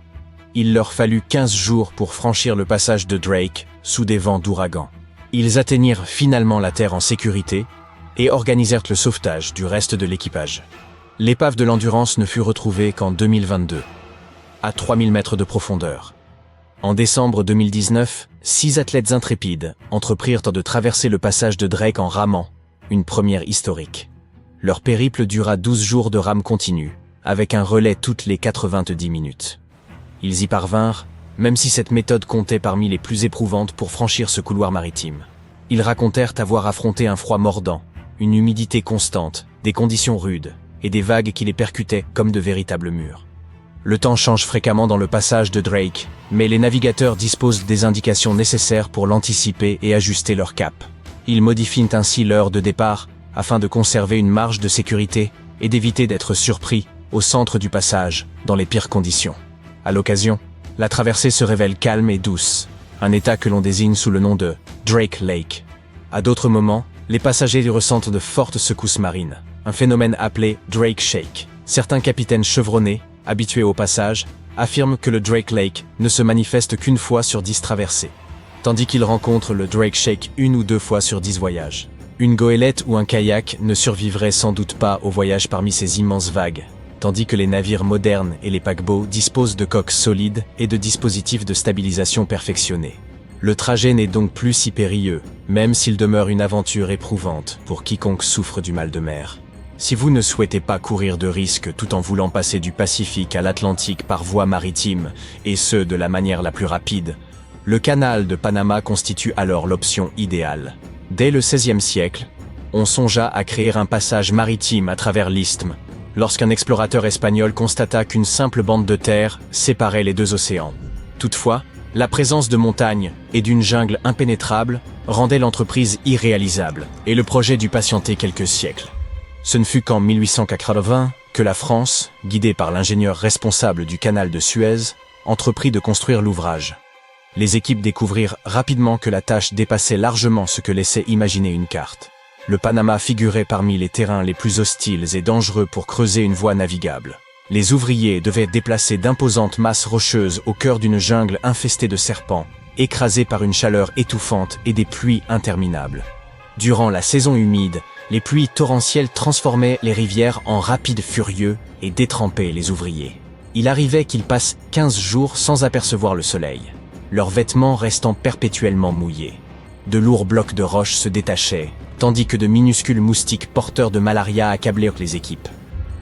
Il leur fallut 15 jours pour franchir le passage de Drake sous des vents d'ouragan. Ils atteignirent finalement la terre en sécurité et organisèrent le sauvetage du reste de l'équipage. L'épave de l'Endurance ne fut retrouvée qu'en 2022, à 3000 mètres de profondeur. En décembre 2019, 6 athlètes intrépides entreprirent de traverser le passage de Drake en ramant, une première historique. Leur périple dura 12 jours de rame continue, avec un relais toutes les 90 minutes. Ils y parvinrent, même si cette méthode comptait parmi les plus éprouvantes pour franchir ce couloir maritime. Ils racontèrent avoir affronté un froid mordant, une humidité constante, des conditions rudes, et des vagues qui les percutaient comme de véritables murs. Le temps change fréquemment dans le passage de Drake, mais les navigateurs disposent des indications nécessaires pour l'anticiper et ajuster leur cap. Ils modifient ainsi l'heure de départ, afin de conserver une marge de sécurité et d'éviter d'être surpris au centre du passage, dans les pires conditions. À l'occasion, la traversée se révèle calme et douce, un état que l'on désigne sous le nom de Drake Lake. À d'autres moments, les passagers ressentent de fortes secousses marines, un phénomène appelé Drake Shake. Certains capitaines chevronnés, habitués au passage, affirment que le Drake Lake ne se manifeste qu'une fois sur 10 traversées, tandis qu'ils rencontrent le Drake Shake 1 ou 2 fois sur 10 voyages. Une goélette ou un kayak ne survivrait sans doute pas au voyage parmi ces immenses vagues, tandis que les navires modernes et les paquebots disposent de coques solides et de dispositifs de stabilisation perfectionnés. Le trajet n'est donc plus si périlleux, même s'il demeure une aventure éprouvante pour quiconque souffre du mal de mer. Si vous ne souhaitez pas courir de risques tout en voulant passer du Pacifique à l'Atlantique par voie maritime, et ce de la manière la plus rapide, le canal de Panama constitue alors l'option idéale. Dès le XVIe siècle, on songea à créer un passage maritime à travers l'isthme, lorsqu'un explorateur espagnol constata qu'une simple bande de terre séparait les 2 océans. Toutefois, la présence de montagnes et d'une jungle impénétrable rendait l'entreprise irréalisable, et le projet dut patienter quelques siècles. Ce ne fut qu'en 1880 que la France, guidée par l'ingénieur responsable du canal de Suez, entreprit de construire l'ouvrage. Les équipes découvrirent rapidement que la tâche dépassait largement ce que laissait imaginer une carte. Le Panama figurait parmi les terrains les plus hostiles et dangereux pour creuser une voie navigable. Les ouvriers devaient déplacer d'imposantes masses rocheuses au cœur d'une jungle infestée de serpents, écrasée par une chaleur étouffante et des pluies interminables. Durant la saison humide, les pluies torrentielles transformaient les rivières en rapides furieux et détrempaient les ouvriers. Il arrivait qu'ils passent 15 jours sans apercevoir le soleil, leurs vêtements restant perpétuellement mouillés. De lourds blocs de roches se détachaient, tandis que de minuscules moustiques porteurs de malaria accablèrent les équipes.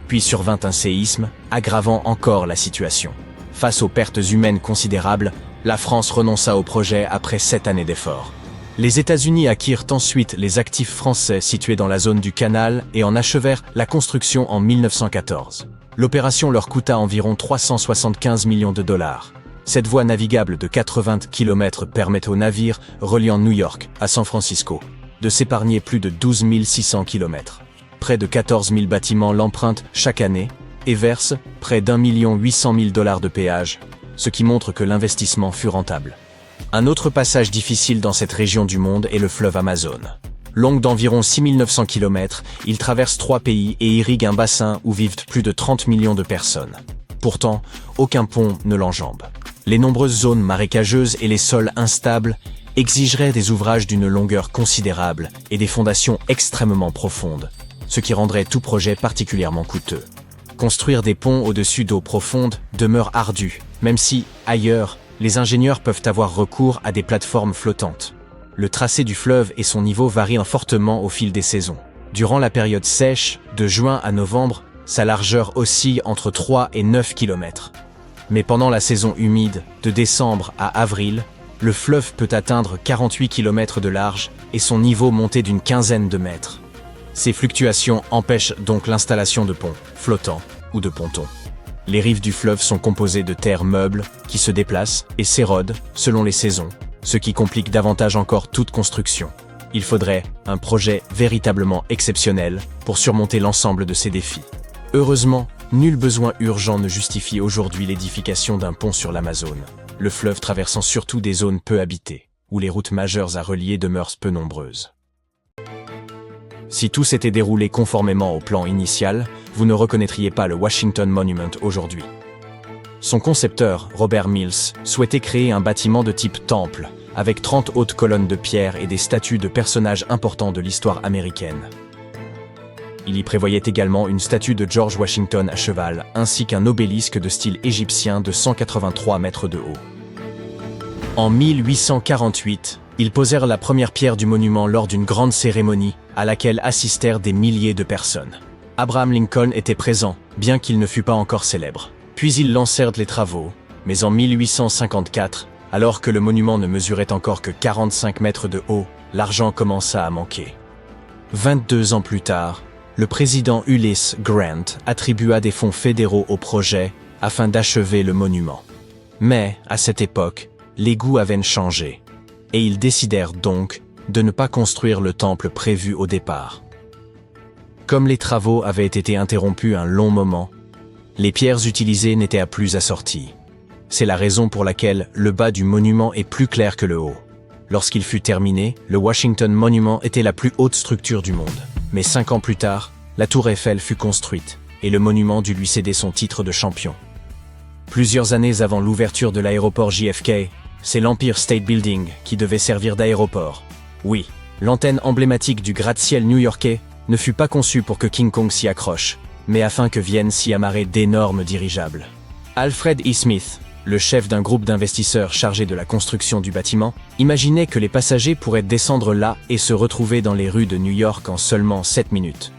Puis survint un séisme, aggravant encore la situation. Face aux pertes humaines considérables, la France renonça au projet après 7 années d'efforts. Les États-Unis acquirent ensuite les actifs français situés dans la zone du canal et en achevèrent la construction en 1914. L'opération leur coûta environ 375 millions de dollars. Cette voie navigable de 80 km permet aux navires reliant New York à San Francisco de s'épargner plus de 12 600 km. Près de 14 000 bâtiments l'empruntent chaque année et versent près d'1 800 000 $ de péage, ce qui montre que l'investissement fut rentable. Un autre passage difficile dans cette région du monde est le fleuve Amazone. Long d'environ 6900 km, il traverse 3 pays et irrigue un bassin où vivent plus de 30 millions de personnes. Pourtant, aucun pont ne l'enjambe. Les nombreuses zones marécageuses et les sols instables exigeraient des ouvrages d'une longueur considérable et des fondations extrêmement profondes, ce qui rendrait tout projet particulièrement coûteux. Construire des ponts au-dessus d'eau profonde demeure ardu, même si, ailleurs, les ingénieurs peuvent avoir recours à des plateformes flottantes. Le tracé du fleuve et son niveau varient fortement au fil des saisons. Durant la période sèche, de juin à novembre, sa largeur oscille entre 3 et 9 km. Mais pendant la saison humide, de décembre à avril, le fleuve peut atteindre 48 km de large et son niveau monter d'une quinzaine de mètres. Ces fluctuations empêchent donc l'installation de ponts flottants ou de pontons. Les rives du fleuve sont composées de terre meuble qui se déplacent et s'érodent selon les saisons, ce qui complique davantage encore toute construction. Il faudrait un projet véritablement exceptionnel pour surmonter l'ensemble de ces défis. Heureusement, nul besoin urgent ne justifie aujourd'hui l'édification d'un pont sur l'Amazone, le fleuve traversant surtout des zones peu habitées, où les routes majeures à relier demeurent peu nombreuses. Si tout s'était déroulé conformément au plan initial, vous ne reconnaîtriez pas le Washington Monument aujourd'hui. Son concepteur, Robert Mills, souhaitait créer un bâtiment de type temple, avec 30 hautes colonnes de pierre et des statues de personnages importants de l'histoire américaine. Il y prévoyait également une statue de George Washington à cheval, ainsi qu'un obélisque de style égyptien de 183 mètres de haut. En 1848, ils posèrent la première pierre du monument lors d'une grande cérémonie à laquelle assistèrent des milliers de personnes. Abraham Lincoln était présent, bien qu'il ne fût pas encore célèbre. Puis ils lancèrent les travaux, mais en 1854, alors que le monument ne mesurait encore que 45 mètres de haut, l'argent commença à manquer. 22 ans plus tard, le président Ulysses Grant attribua des fonds fédéraux au projet afin d'achever le monument. Mais, à cette époque, les goûts avaient changé, et ils décidèrent donc de ne pas construire le temple prévu au départ. Comme les travaux avaient été interrompus un long moment, les pierres utilisées n'étaient plus assorties. C'est la raison pour laquelle le bas du monument est plus clair que le haut. Lorsqu'il fut terminé, le Washington Monument était la plus haute structure du monde. Mais 5 ans plus tard, la tour Eiffel fut construite, et le monument dut lui céder son titre de champion. Plusieurs années avant l'ouverture de l'aéroport JFK, c'est l'Empire State Building qui devait servir d'aéroport. Oui, l'antenne emblématique du gratte-ciel new-yorkais ne fut pas conçue pour que King Kong s'y accroche, mais afin que viennent s'y amarrer d'énormes dirigeables. Alfred E. Smith, le chef d'un groupe d'investisseurs chargé de la construction du bâtiment, imaginait que les passagers pourraient descendre là et se retrouver dans les rues de New York en seulement 7 minutes.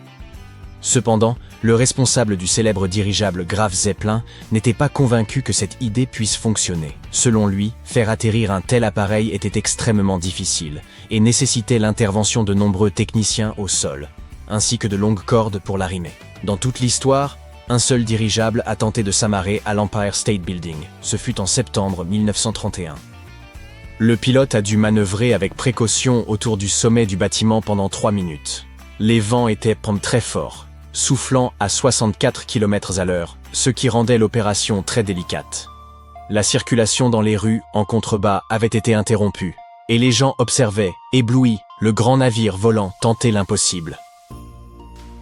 Cependant, le responsable du célèbre dirigeable Graf Zeppelin n'était pas convaincu que cette idée puisse fonctionner. Selon lui, faire atterrir un tel appareil était extrêmement difficile et nécessitait l'intervention de nombreux techniciens au sol, ainsi que de longues cordes pour l'arrimer. Dans toute l'histoire, un seul dirigeable a tenté de s'amarrer à l'Empire State Building. Ce fut en septembre 1931. Le pilote a dû manœuvrer avec précaution autour du sommet du bâtiment pendant 3 minutes. Les vents étaient très forts, soufflant à 64 km à l'heure, ce qui rendait l'opération très délicate. La circulation dans les rues, en contrebas, avait été interrompue, et les gens observaient, éblouis, le grand navire volant tenter l'impossible.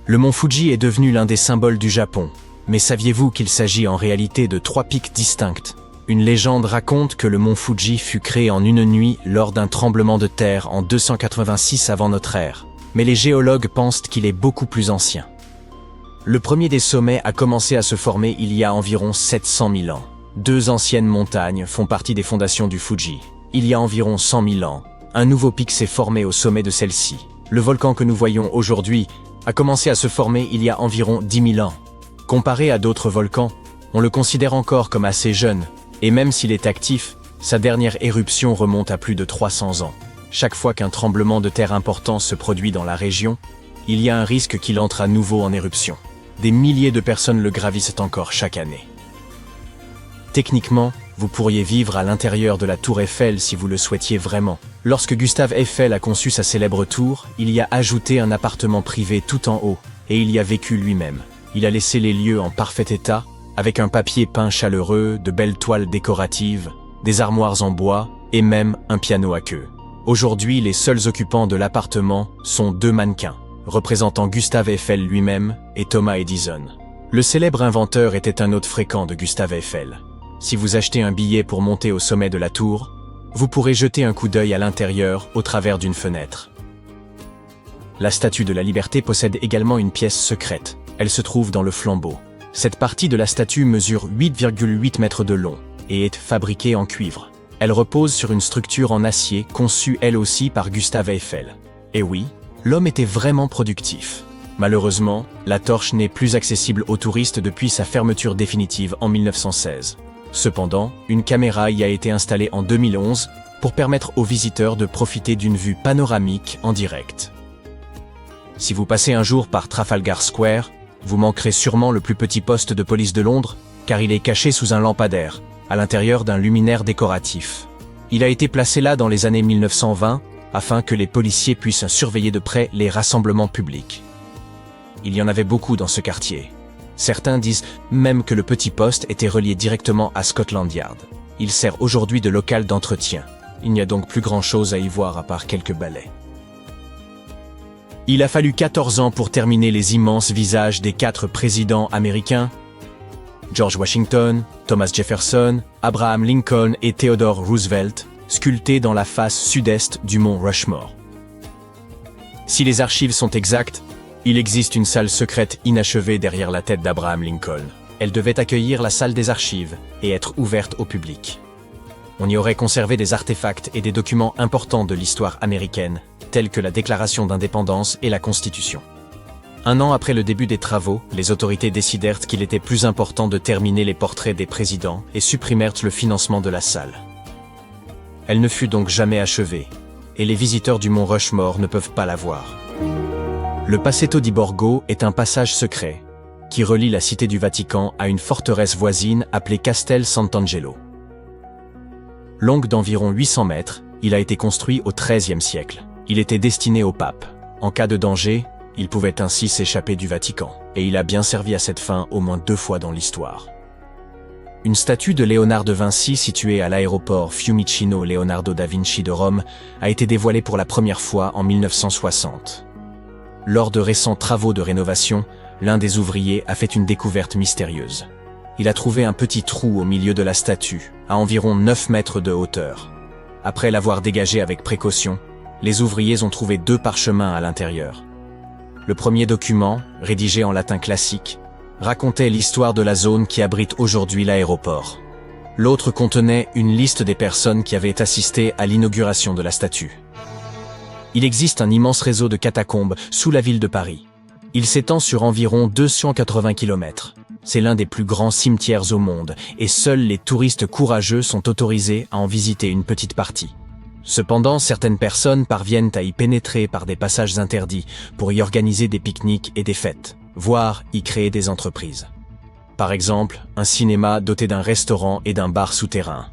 Le mont Fuji est devenu l'un des symboles du Japon, mais saviez-vous qu'il s'agit en réalité de 3 pics distincts? Une légende raconte que le mont Fuji fut créé en une nuit lors d'un tremblement de terre en 286 avant notre ère, mais les géologues pensent qu'il est beaucoup plus ancien. Le premier des sommets a commencé à se former il y a environ 700 000 ans. 2 anciennes montagnes font partie des fondations du Fuji. Il y a environ 100 000 ans, un nouveau pic s'est formé au sommet de celle-ci. Le volcan que nous voyons aujourd'hui a commencé à se former il y a environ 10 000 ans. Comparé à d'autres volcans, on le considère encore comme assez jeune, et même s'il est actif, sa dernière éruption remonte à plus de 300 ans. Chaque fois qu'un tremblement de terre important se produit dans la région, il y a un risque qu'il entre à nouveau en éruption. Des milliers de personnes le gravissent encore chaque année. Techniquement, vous pourriez vivre à l'intérieur de la tour Eiffel si vous le souhaitiez vraiment. Lorsque Gustave Eiffel a conçu sa célèbre tour, il y a ajouté un appartement privé tout en haut, et il y a vécu lui-même. Il a laissé les lieux en parfait état, avec un papier peint chaleureux, de belles toiles décoratives, des armoires en bois, et même un piano à queue. Aujourd'hui, les seuls occupants de l'appartement sont 2 mannequins, représentant Gustave Eiffel lui-même et Thomas Edison. Le célèbre inventeur était un hôte fréquent de Gustave Eiffel. Si vous achetez un billet pour monter au sommet de la tour, vous pourrez jeter un coup d'œil à l'intérieur au travers d'une fenêtre. La Statue de la Liberté possède également une pièce secrète. Elle se trouve dans le flambeau. Cette partie de la statue mesure 8,8 mètres de long et est fabriquée en cuivre. Elle repose sur une structure en acier conçue elle aussi par Gustave Eiffel. Et oui, l'homme était vraiment productif. Malheureusement, la torche n'est plus accessible aux touristes depuis sa fermeture définitive en 1916. Cependant, une caméra y a été installée en 2011 pour permettre aux visiteurs de profiter d'une vue panoramique en direct. Si vous passez un jour par Trafalgar Square, vous manquerez sûrement le plus petit poste de police de Londres, car il est caché sous un lampadaire, à l'intérieur d'un luminaire décoratif. Il a été placé là dans les années 1920, afin que les policiers puissent surveiller de près les rassemblements publics. Il y en avait beaucoup dans ce quartier. Certains disent même que le petit poste était relié directement à Scotland Yard. Il sert aujourd'hui de local d'entretien. Il n'y a donc plus grand-chose à y voir à part quelques balais. Il a fallu 14 ans pour terminer les immenses visages des 4 présidents américains, George Washington, Thomas Jefferson, Abraham Lincoln et Theodore Roosevelt, sculptés dans la face sud-est du mont Rushmore. Si les archives sont exactes, il existe une salle secrète inachevée derrière la tête d'Abraham Lincoln. Elle devait accueillir la salle des archives et être ouverte au public. On y aurait conservé des artefacts et des documents importants de l'histoire américaine, tels que la Déclaration d'indépendance et la Constitution. 1 an après le début des travaux, les autorités décidèrent qu'il était plus important de terminer les portraits des présidents et supprimèrent le financement de la salle. Elle ne fut donc jamais achevée, et les visiteurs du mont Rushmore ne peuvent pas la voir. Le Passetto di Borgo est un passage secret qui relie la cité du Vatican à une forteresse voisine appelée Castel Sant'Angelo. Longue d'environ 800 mètres, il a été construit au XIIIe siècle. Il était destiné au pape. En cas de danger, il pouvait ainsi s'échapper du Vatican, et il a bien servi à cette fin au moins 2 fois dans l'histoire. Une statue de Léonard de Vinci située à l'aéroport Fiumicino Leonardo da Vinci de Rome a été dévoilée pour la première fois en 1960. Lors de récents travaux de rénovation, l'un des ouvriers a fait une découverte mystérieuse. Il a trouvé un petit trou au milieu de la statue, à environ 9 mètres de hauteur. Après l'avoir dégagé avec précaution, les ouvriers ont trouvé 2 parchemins à l'intérieur. Le premier document, rédigé en latin classique, racontait l'histoire de la zone qui abrite aujourd'hui l'aéroport. L'autre contenait une liste des personnes qui avaient assisté à l'inauguration de la statue. Il existe un immense réseau de catacombes sous la ville de Paris. Il s'étend sur environ 280 km. C'est l'un des plus grands cimetières au monde et seuls les touristes courageux sont autorisés à en visiter une petite partie. Cependant, certaines personnes parviennent à y pénétrer par des passages interdits pour y organiser des pique-niques et des fêtes, voire y créer des entreprises. Par exemple, un cinéma doté d'un restaurant et d'un bar souterrain.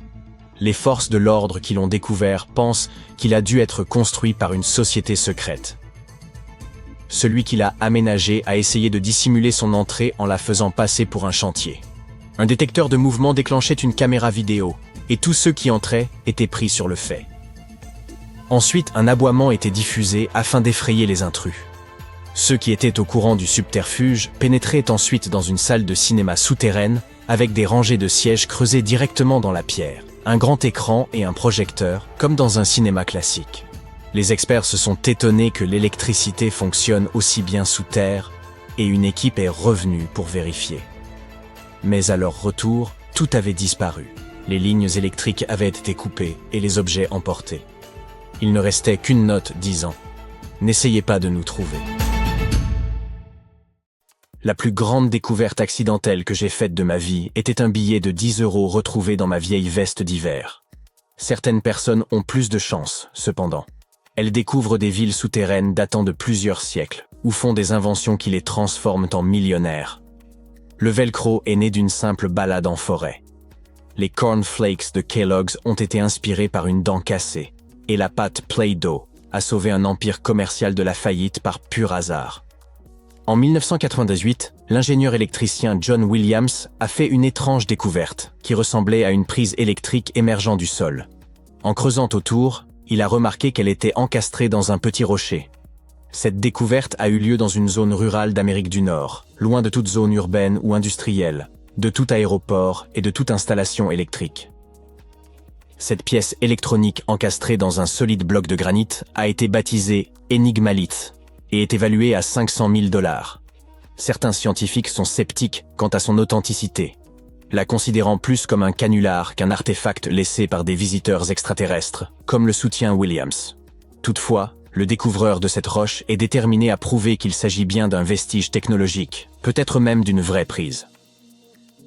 Les forces de l'ordre qui l'ont découvert pensent qu'il a dû être construit par une société secrète. Celui qui l'a aménagé a essayé de dissimuler son entrée en la faisant passer pour un chantier. Un détecteur de mouvement déclenchait une caméra vidéo, et tous ceux qui entraient étaient pris sur le fait. Ensuite, un aboiement était diffusé afin d'effrayer les intrus. Ceux qui étaient au courant du subterfuge pénétraient ensuite dans une salle de cinéma souterraine avec des rangées de sièges creusés directement dans la pierre, un grand écran et un projecteur, comme dans un cinéma classique. Les experts se sont étonnés que l'électricité fonctionne aussi bien sous terre, et une équipe est revenue pour vérifier. Mais à leur retour, tout avait disparu. Les lignes électriques avaient été coupées et les objets emportés. Il ne restait qu'une note disant « N'essayez pas de nous trouver ». La plus grande découverte accidentelle que j'ai faite de ma vie était un billet de 10 € retrouvé dans ma vieille veste d'hiver. Certaines personnes ont plus de chance, cependant. Elles découvrent des villes souterraines datant de plusieurs siècles, ou font des inventions qui les transforment en millionnaires. Le velcro est né d'une simple balade en forêt. Les cornflakes de Kellogg's ont été inspirés par une dent cassée, et la pâte Play-Doh a sauvé un empire commercial de la faillite par pur hasard. En 1998, l'ingénieur électricien John Williams a fait une étrange découverte qui ressemblait à une prise électrique émergeant du sol. En creusant autour, il a remarqué qu'elle était encastrée dans un petit rocher. Cette découverte a eu lieu dans une zone rurale d'Amérique du Nord, loin de toute zone urbaine ou industrielle, de tout aéroport et de toute installation électrique. Cette pièce électronique encastrée dans un solide bloc de granit a été baptisée énigmalite et est évaluée à 500 000 $. Certains scientifiques sont sceptiques quant à son authenticité, la considérant plus comme un canular qu'un artefact laissé par des visiteurs extraterrestres, comme le soutient Williams. Toutefois, le découvreur de cette roche est déterminé à prouver qu'il s'agit bien d'un vestige technologique, peut-être même d'une vraie prise.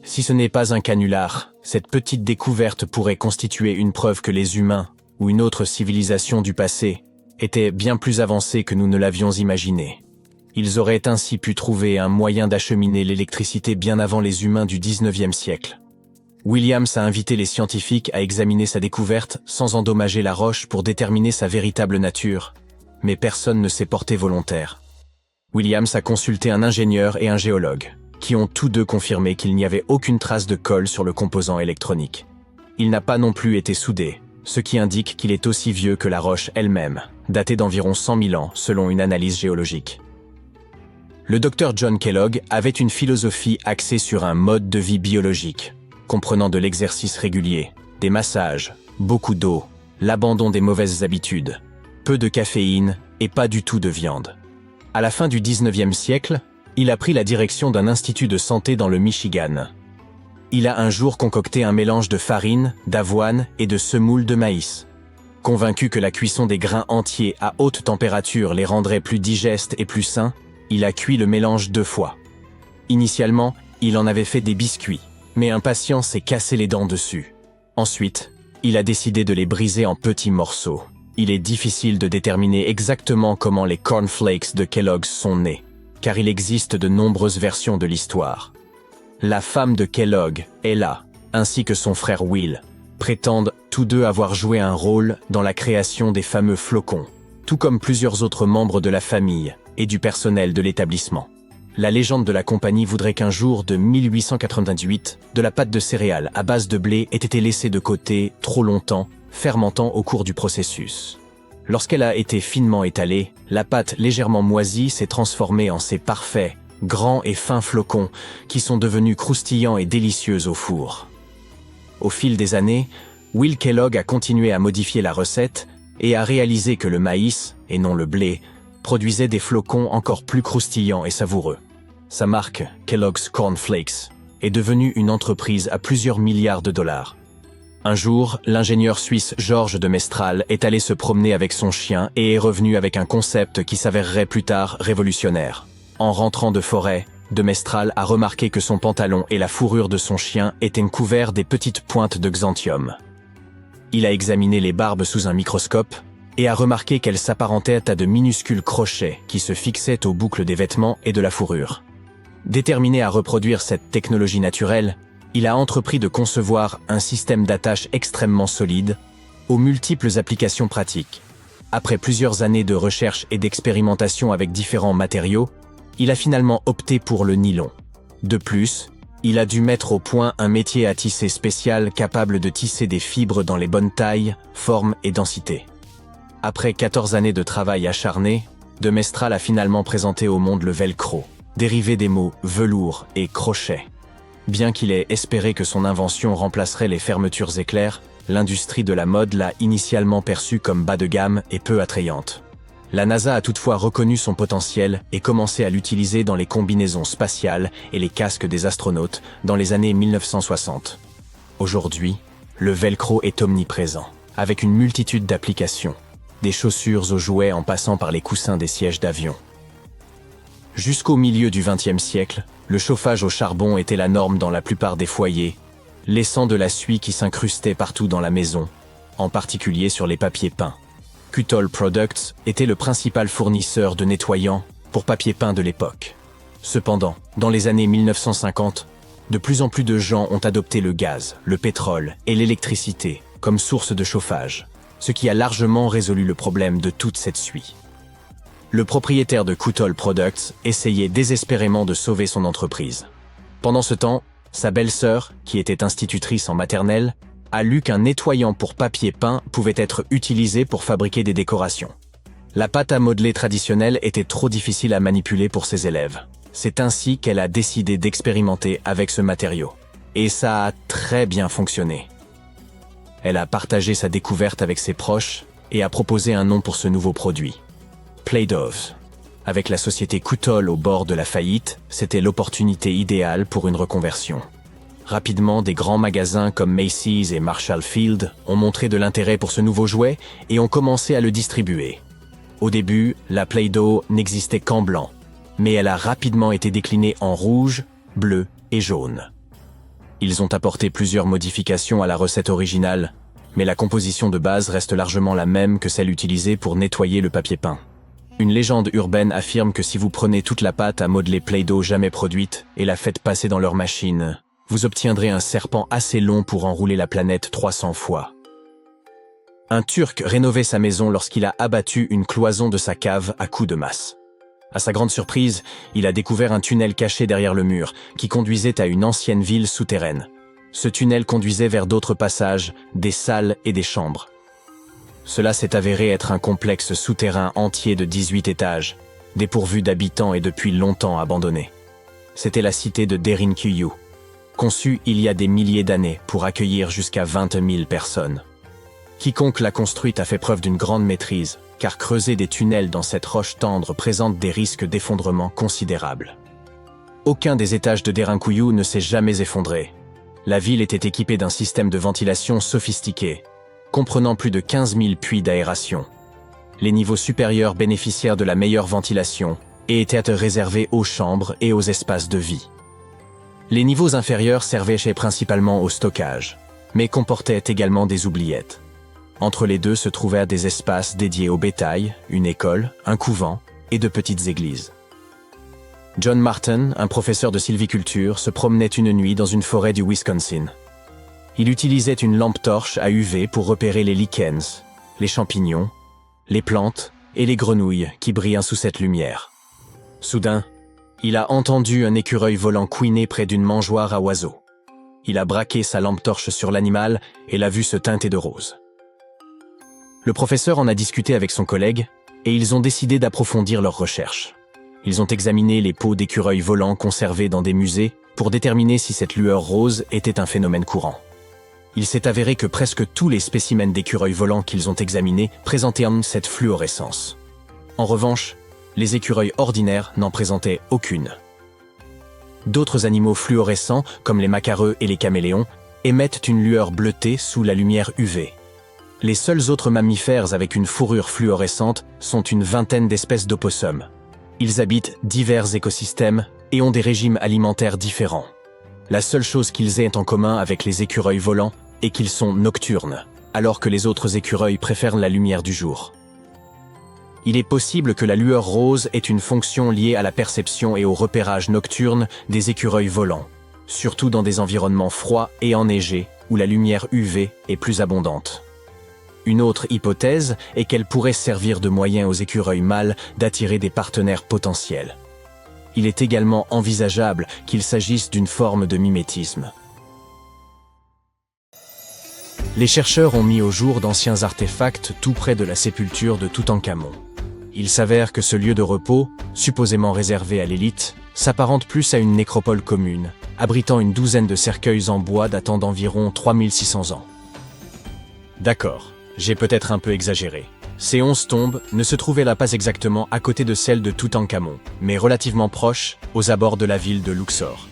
Si ce n'est pas un canular, cette petite découverte pourrait constituer une preuve que les humains, ou une autre civilisation du passé, étaient bien plus avancés que nous ne l'avions imaginé. Ils auraient ainsi pu trouver un moyen d'acheminer l'électricité bien avant les humains du 19e siècle. Williams a invité les scientifiques à examiner sa découverte sans endommager la roche pour déterminer sa véritable nature, mais personne ne s'est porté volontaire. Williams a consulté un ingénieur et un géologue, qui ont tous deux confirmé qu'il n'y avait aucune trace de colle sur le composant électronique. Il n'a pas non plus été soudé, ce qui indique qu'il est aussi vieux que la roche elle-même, datée d'environ 100 000 ans selon une analyse géologique. Le docteur John Kellogg avait une philosophie axée sur un mode de vie biologique, comprenant de l'exercice régulier, des massages, beaucoup d'eau, l'abandon des mauvaises habitudes, peu de caféine et pas du tout de viande. À la fin du 19e siècle, il a pris la direction d'un institut de santé dans le Michigan. Il a un jour concocté un mélange de farine, d'avoine et de semoule de maïs. Convaincu que la cuisson des grains entiers à haute température les rendrait plus digestes et plus sains, il a cuit le mélange 2 fois. Initialement, il en avait fait des biscuits, mais un patient s'est cassé les dents dessus. Ensuite, il a décidé de les briser en petits morceaux. Il est difficile de déterminer exactement comment les cornflakes de Kellogg's sont nés, car il existe de nombreuses versions de l'histoire. La femme de Kellogg, Ella, ainsi que son frère Will, prétendent tous deux avoir joué un rôle dans la création des fameux flocons, tout comme plusieurs autres membres de la famille et du personnel de l'établissement. La légende de la compagnie voudrait qu'un jour de 1898, de la pâte de céréales à base de blé ait été laissée de côté trop longtemps, fermentant au cours du processus. Lorsqu'elle a été finement étalée, la pâte légèrement moisie s'est transformée en ces parfaits, grands et fins flocons qui sont devenus croustillants et délicieux au four. Au fil des années, Will Kellogg a continué à modifier la recette et a réalisé que le maïs, et non le blé, produisait des flocons encore plus croustillants et savoureux. Sa marque, Kellogg's Corn Flakes, est devenue une entreprise à plusieurs milliards de $. Un jour, l'ingénieur suisse Georges de Mestral est allé se promener avec son chien et est revenu avec un concept qui s'avérerait plus tard révolutionnaire. En rentrant de forêt, de Mestral a remarqué que son pantalon et la fourrure de son chien étaient couverts des petites pointes de xanthium. Il a examiné les barbes sous un microscope et a remarqué qu'elles s'apparentaient à de minuscules crochets qui se fixaient aux boucles des vêtements et de la fourrure. Déterminé à reproduire cette technologie naturelle, il a entrepris de concevoir un système d'attache extrêmement solide, aux multiples applications pratiques. Après plusieurs années de recherche et d'expérimentation avec différents matériaux, il a finalement opté pour le nylon. De plus, il a dû mettre au point un métier à tisser spécial capable de tisser des fibres dans les bonnes tailles, formes et densités. Après 14 années de travail acharné, de Mestral a finalement présenté au monde le velcro, dérivé des mots velours et crochet. Bien qu'il ait espéré que son invention remplacerait les fermetures éclairs, l'industrie de la mode l'a initialement perçue comme bas de gamme et peu attrayante. La NASA a toutefois reconnu son potentiel et commencé à l'utiliser dans les combinaisons spatiales et les casques des astronautes dans les années 1960. Aujourd'hui, le velcro est omniprésent, avec une multitude d'applications, des chaussures aux jouets en passant par les coussins des sièges d'avion. Jusqu'au milieu du XXe siècle, le chauffage au charbon était la norme dans la plupart des foyers, laissant de la suie qui s'incrustait partout dans la maison, en particulier sur les papiers peints. Kuttol Products était le principal fournisseur de nettoyants pour papier peint de l'époque. Cependant, dans les années 1950, de plus en plus de gens ont adopté le gaz, le pétrole et l'électricité comme source de chauffage, ce qui a largement résolu le problème de toute cette suie. Le propriétaire de Kuttol Products essayait désespérément de sauver son entreprise. Pendant ce temps, sa belle-sœur, qui était institutrice en maternelle, a lu qu'un nettoyant pour papier peint pouvait être utilisé pour fabriquer des décorations. La pâte à modeler traditionnelle était trop difficile à manipuler pour ses élèves. C'est ainsi qu'elle a décidé d'expérimenter avec ce matériau. Et ça a très bien fonctionné. Elle a partagé sa découverte avec ses proches et a proposé un nom pour ce nouveau produit. Play-Doh. Avec la société Koutol au bord de la faillite, c'était l'opportunité idéale pour une reconversion. Rapidement, des grands magasins comme Macy's et Marshall Field ont montré de l'intérêt pour ce nouveau jouet et ont commencé à le distribuer. Au début, la Play-Doh n'existait qu'en blanc, mais elle a rapidement été déclinée en rouge, bleu et jaune. Ils ont apporté plusieurs modifications à la recette originale, mais la composition de base reste largement la même que celle utilisée pour nettoyer le papier peint. Une légende urbaine affirme que si vous prenez toute la pâte à modeler Play-Doh jamais produite et la faites passer dans leur machine, vous obtiendrez un serpent assez long pour enrouler la planète 300 fois. Un Turc rénovait sa maison lorsqu'il a abattu une cloison de sa cave à coups de masse. À sa grande surprise, il a découvert un tunnel caché derrière le mur qui conduisait à une ancienne ville souterraine. Ce tunnel conduisait vers d'autres passages, des salles et des chambres. Cela s'est avéré être un complexe souterrain entier de 18 étages, dépourvu d'habitants et depuis longtemps abandonné. C'était la cité de Derinkuyu, conçue il y a des milliers d'années pour accueillir jusqu'à 20 000 personnes. Quiconque l'a construite a fait preuve d'une grande maîtrise, car creuser des tunnels dans cette roche tendre présente des risques d'effondrement considérables. Aucun des étages de Derinkuyu ne s'est jamais effondré. La ville était équipée d'un système de ventilation sophistiqué, comprenant plus de 15 000 puits d'aération. Les niveaux supérieurs bénéficièrent de la meilleure ventilation et étaient réservés aux chambres et aux espaces de vie. Les niveaux inférieurs servaient principalement au stockage, mais comportaient également des oubliettes. Entre les deux se trouvèrent des espaces dédiés au bétail, une école, un couvent et de petites églises. John Martin, un professeur de sylviculture, se promenait une nuit dans une forêt du Wisconsin. Il utilisait une lampe torche à UV pour repérer les lichens, les champignons, les plantes et les grenouilles qui brillent sous cette lumière. Soudain, il a entendu un écureuil volant couiner près d'une mangeoire à oiseaux. Il a braqué sa lampe torche sur l'animal et l'a vu se teinter de rose. Le professeur en a discuté avec son collègue et ils ont décidé d'approfondir leurs recherches. Ils ont examiné les peaux d'écureuils volants conservées dans des musées pour déterminer si cette lueur rose était un phénomène courant. Il s'est avéré que presque tous les spécimens d'écureuils volants qu'ils ont examinés présentaient cette fluorescence. En revanche, les écureuils ordinaires n'en présentaient aucune. D'autres animaux fluorescents, comme les macareux et les caméléons, émettent une lueur bleutée sous la lumière UV. Les seuls autres mammifères avec une fourrure fluorescente sont une vingtaine d'espèces d'opossums. Ils habitent divers écosystèmes et ont des régimes alimentaires différents. La seule chose qu'ils aient en commun avec les écureuils volants est qu'ils sont nocturnes, alors que les autres écureuils préfèrent la lumière du jour. Il est possible que la lueur rose ait une fonction liée à la perception et au repérage nocturne des écureuils volants, surtout dans des environnements froids et enneigés où la lumière UV est plus abondante. Une autre hypothèse est qu'elle pourrait servir de moyen aux écureuils mâles d'attirer des partenaires potentiels. Il est également envisageable qu'il s'agisse d'une forme de mimétisme. Les chercheurs ont mis au jour d'anciens artefacts tout près de la sépulture de Toutankhamon. Il s'avère que ce lieu de repos, supposément réservé à l'élite, s'apparente plus à une nécropole commune, abritant une douzaine de cercueils en bois datant d'environ 3600 ans. D'accord, j'ai peut-être un peu exagéré. Ces 11 tombes ne se trouvaient là pas exactement à côté de celles de Toutankhamon, mais relativement proches, aux abords de la ville de Luxor.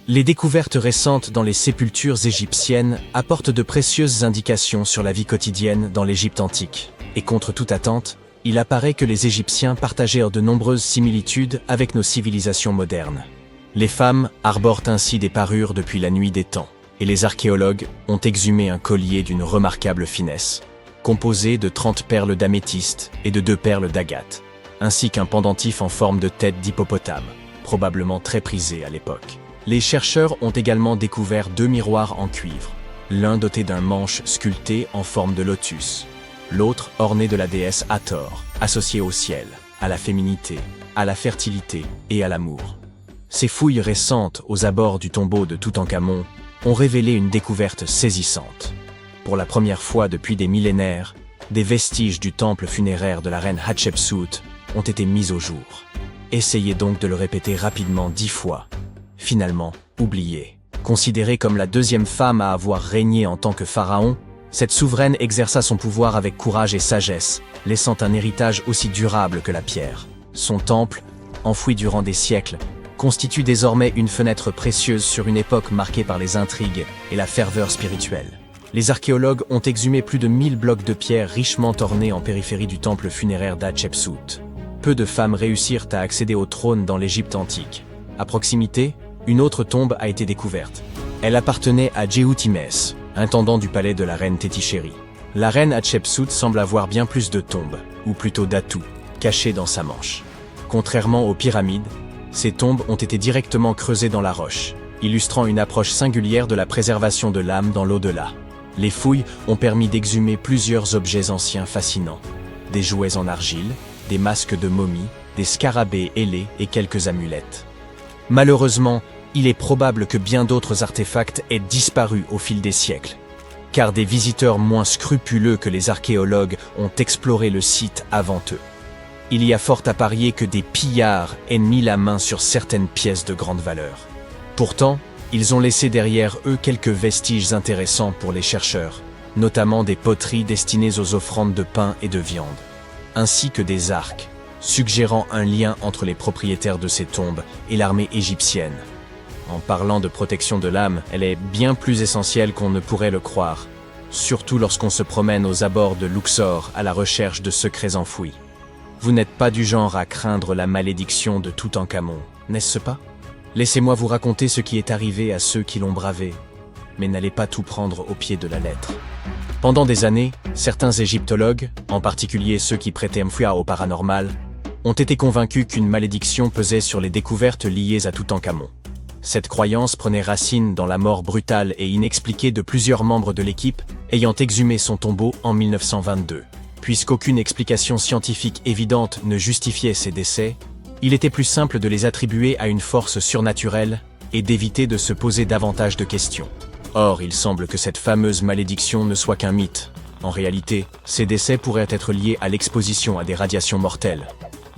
Les découvertes récentes dans les sépultures égyptiennes apportent de précieuses indications sur la vie quotidienne dans l'Égypte antique. Et contre toute attente, il apparaît que les Égyptiens partagèrent de nombreuses similitudes avec nos civilisations modernes. Les femmes arborent ainsi des parures depuis la nuit des temps, et les archéologues ont exhumé un collier d'une remarquable finesse, composé de 30 perles d'améthyste et de 2 perles d'agate, ainsi qu'un pendentif en forme de tête d'hippopotame, probablement très prisé à l'époque. Les chercheurs ont également découvert 2 miroirs en cuivre, l'un doté d'un manche sculpté en forme de lotus, l'autre orné de la déesse Hathor, associée au ciel, à la féminité, à la fertilité et à l'amour. Ces fouilles récentes aux abords du tombeau de Toutankhamon ont révélé une découverte saisissante. Pour la première fois depuis des millénaires, des vestiges du temple funéraire de la reine Hatshepsut ont été mis au jour. Essayez donc de le répéter rapidement 10 fois. Finalement, oubliez. Considérée comme la deuxième femme à avoir régné en tant que pharaon, cette souveraine exerça son pouvoir avec courage et sagesse, laissant un héritage aussi durable que la pierre. Son temple, enfoui durant des siècles, constitue désormais une fenêtre précieuse sur une époque marquée par les intrigues et la ferveur spirituelle. Les archéologues ont exhumé plus de 1000 blocs de pierre richement ornés en périphérie du temple funéraire d'Hatshepsut. Peu de femmes réussirent à accéder au trône dans l'Égypte antique. À proximité, une autre tombe a été découverte. Elle appartenait à Djehutimès, intendant du palais de la reine Tétichéri. La reine Hatshepsut semble avoir bien plus de tombes, ou plutôt d'atouts, cachés dans sa manche. Contrairement aux pyramides, ces tombes ont été directement creusées dans la roche, illustrant une approche singulière de la préservation de l'âme dans l'au-delà. Les fouilles ont permis d'exhumer plusieurs objets anciens fascinants. Des jouets en argile, des masques de momies, des scarabées ailés et quelques amulettes. Malheureusement, il est probable que bien d'autres artefacts aient disparu au fil des siècles, car des visiteurs moins scrupuleux que les archéologues ont exploré le site avant eux. Il y a fort à parier que des pillards aient mis la main sur certaines pièces de grande valeur. Pourtant, ils ont laissé derrière eux quelques vestiges intéressants pour les chercheurs, notamment des poteries destinées aux offrandes de pain et de viande, ainsi que des arcs, suggérant un lien entre les propriétaires de ces tombes et l'armée égyptienne. En parlant de protection de l'âme, elle est bien plus essentielle qu'on ne pourrait le croire, surtout lorsqu'on se promène aux abords de Luxor à la recherche de secrets enfouis. Vous n'êtes pas du genre à craindre la malédiction de Toutankhamon, n'est-ce pas ? Laissez-moi vous raconter ce qui est arrivé à ceux qui l'ont bravé, mais n'allez pas tout prendre au pied de la lettre. Pendant des années, certains égyptologues, en particulier ceux qui prêtaient foi au paranormal, ont été convaincus qu'une malédiction pesait sur les découvertes liées à Toutankhamon. Cette croyance prenait racine dans la mort brutale et inexpliquée de plusieurs membres de l'équipe ayant exhumé son tombeau en 1922. Puisqu'aucune explication scientifique évidente ne justifiait ces décès, il était plus simple de les attribuer à une force surnaturelle et d'éviter de se poser davantage de questions. Or, il semble que cette fameuse malédiction ne soit qu'un mythe. En réalité, ces décès pourraient être liés à l'exposition à des radiations mortelles.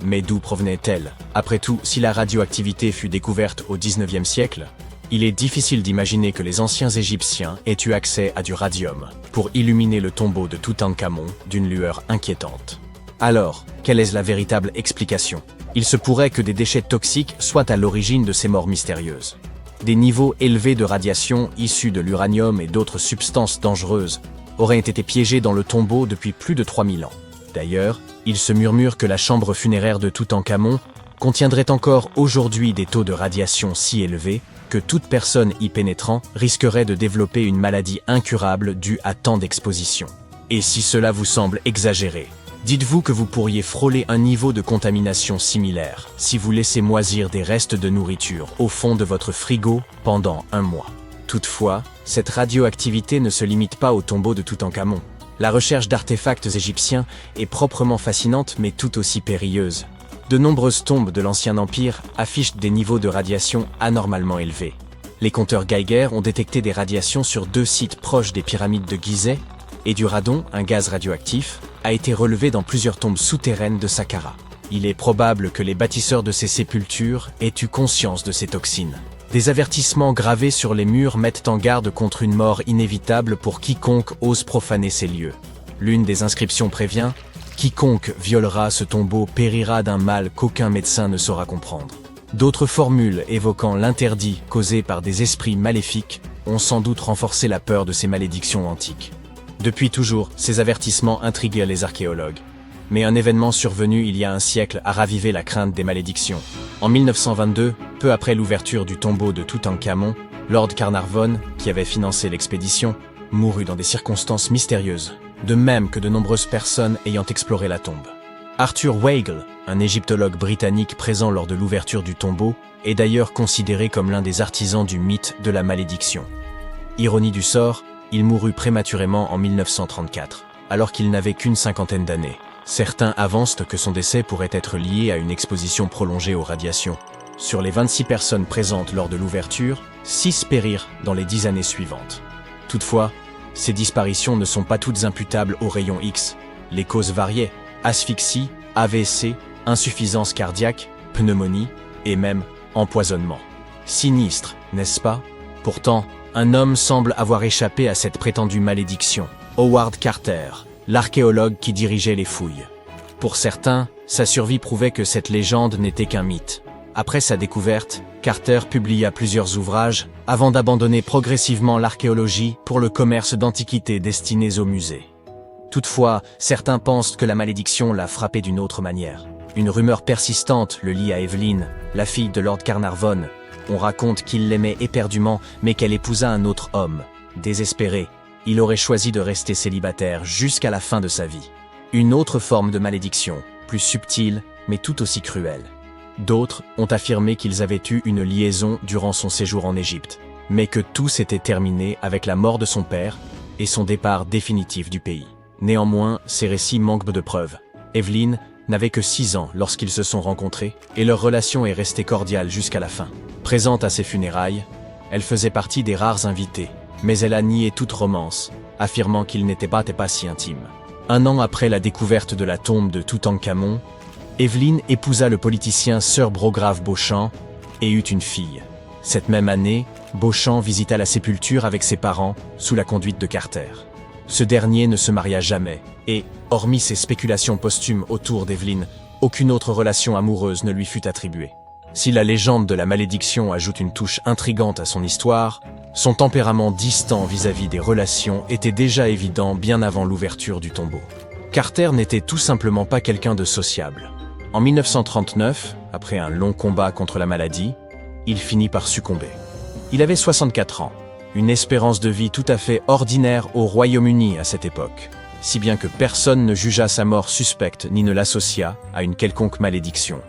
Mais d'où provenaient-elles ? Après tout, si la radioactivité fut découverte au XIXe siècle, il est difficile d'imaginer que les anciens Égyptiens aient eu accès à du radium pour illuminer le tombeau de Toutankhamon d'une lueur inquiétante. Alors, quelle est la véritable explication ? Il se pourrait que des déchets toxiques soient à l'origine de ces morts mystérieuses. Des niveaux élevés de radiation issus de l'uranium et d'autres substances dangereuses auraient été piégés dans le tombeau depuis plus de 3000 ans. D'ailleurs, il se murmure que la chambre funéraire de Toutankhamon contiendrait encore aujourd'hui des taux de radiation si élevés que toute personne y pénétrant risquerait de développer une maladie incurable due à tant d'exposition. Et si cela vous semble exagéré, dites-vous que vous pourriez frôler un niveau de contamination similaire si vous laissez moisir des restes de nourriture au fond de votre frigo pendant 1 mois. Toutefois, cette radioactivité ne se limite pas au tombeau de Toutankhamon. La recherche d'artefacts égyptiens est proprement fascinante mais tout aussi périlleuse. De nombreuses tombes de l'Ancien Empire affichent des niveaux de radiation anormalement élevés. Les compteurs Geiger ont détecté des radiations sur 2 sites proches des pyramides de Gizeh, et du radon, un gaz radioactif, a été relevé dans plusieurs tombes souterraines de Saqqara. Il est probable que les bâtisseurs de ces sépultures aient eu conscience de ces toxines. Des avertissements gravés sur les murs mettent en garde contre une mort inévitable pour quiconque ose profaner ces lieux. L'une des inscriptions prévient « Quiconque violera ce tombeau périra d'un mal qu'aucun médecin ne saura comprendre ». D'autres formules évoquant l'interdit causé par des esprits maléfiques ont sans doute renforcé la peur de ces malédictions antiques. Depuis toujours, ces avertissements intriguent les archéologues. Mais un événement survenu il y a un siècle a ravivé la crainte des malédictions. En 1922, peu après l'ouverture du tombeau de Toutankhamon, Lord Carnarvon, qui avait financé l'expédition, mourut dans des circonstances mystérieuses, de même que de nombreuses personnes ayant exploré la tombe. Arthur Weigel, un égyptologue britannique présent lors de l'ouverture du tombeau, est d'ailleurs considéré comme l'un des artisans du mythe de la malédiction. Ironie du sort, il mourut prématurément en 1934, alors qu'il n'avait qu'une 50aine d'années. Certains avancent que son décès pourrait être lié à une exposition prolongée aux radiations. Sur les 26 personnes présentes lors de l'ouverture, 6 périrent dans les 10 années suivantes. Toutefois, Ces disparitions ne sont pas toutes imputables au rayon X. Les causes variaient: asphyxie, AVC, insuffisance cardiaque, pneumonie et même empoisonnement. Sinistre, n'est-ce pas? Pourtant, un homme semble avoir échappé à cette prétendue malédiction. Howard Carter, l'archéologue qui dirigeait les fouilles. Pour certains, sa survie prouvait que cette légende n'était qu'un mythe. Après sa découverte, Carter publia plusieurs ouvrages avant d'abandonner progressivement l'archéologie pour le commerce d'antiquités destinées aux musées. Toutefois, certains pensent que la malédiction l'a frappé d'une autre manière. Une rumeur persistante le lie à Evelyn, la fille de Lord Carnarvon. On raconte qu'il l'aimait éperdument, mais qu'elle épousa un autre homme. Désespéré, il aurait choisi de rester célibataire jusqu'à la fin de sa vie. Une autre forme de malédiction, plus subtile, mais tout aussi cruelle. D'autres ont affirmé qu'ils avaient eu une liaison durant son séjour en Égypte, mais que tout s'était terminé avec la mort de son père et son départ définitif du pays. Néanmoins, ces récits manquent de preuves. Evelyn n'avait que 6 ans lorsqu'ils se sont rencontrés, et leur relation est restée cordiale jusqu'à la fin. Présente à ses funérailles, elle faisait partie des rares invités, mais elle a nié toute romance, affirmant qu'ils n'étaient pas si intimes. 1 an après la découverte de la tombe de Toutankhamon, Evelyn épousa le politicien Sir Brograve Beauchamp et eut une fille. Cette même année, Beauchamp visita la sépulture avec ses parents, sous la conduite de Carter. Ce dernier ne se maria jamais, et, hormis ses spéculations posthumes autour d'Evelyn, aucune autre relation amoureuse ne lui fut attribuée. Si la légende de la malédiction ajoute une touche intrigante à son histoire, son tempérament distant vis-à-vis des relations était déjà évident bien avant l'ouverture du tombeau. Carter n'était tout simplement pas quelqu'un de sociable. En 1939, après un long combat contre la maladie, il finit par succomber. Il avait 64 ans, une espérance de vie tout à fait ordinaire au Royaume-Uni à cette époque, si bien que personne ne jugea sa mort suspecte ni ne l'associa à une quelconque malédiction.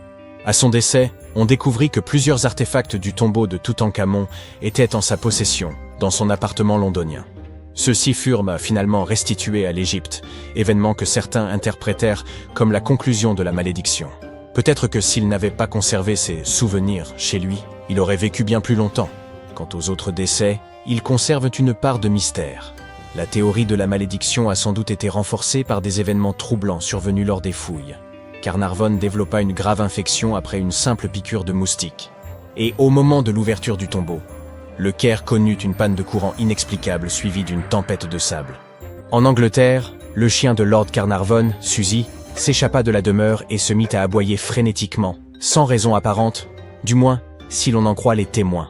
À son décès, on découvrit que plusieurs artefacts du tombeau de Toutankhamon étaient en sa possession, dans son appartement londonien. Ceux-ci furent finalement restitués à l'Égypte, événement que certains interprétèrent comme la conclusion de la malédiction. Peut-être que s'il n'avait pas conservé ses souvenirs chez lui, il aurait vécu bien plus longtemps. Quant aux autres décès, ils conservent une part de mystère. La théorie de la malédiction a sans doute été renforcée par des événements troublants survenus lors des fouilles. Carnarvon développa une grave infection après une simple piqûre de moustique. Et au moment de l'ouverture du tombeau, le Caire connut une panne de courant inexplicable suivie d'une tempête de sable. En Angleterre, le chien de Lord Carnarvon, Suzy, s'échappa de la demeure et se mit à aboyer frénétiquement, sans raison apparente, du moins si l'on en croit les témoins.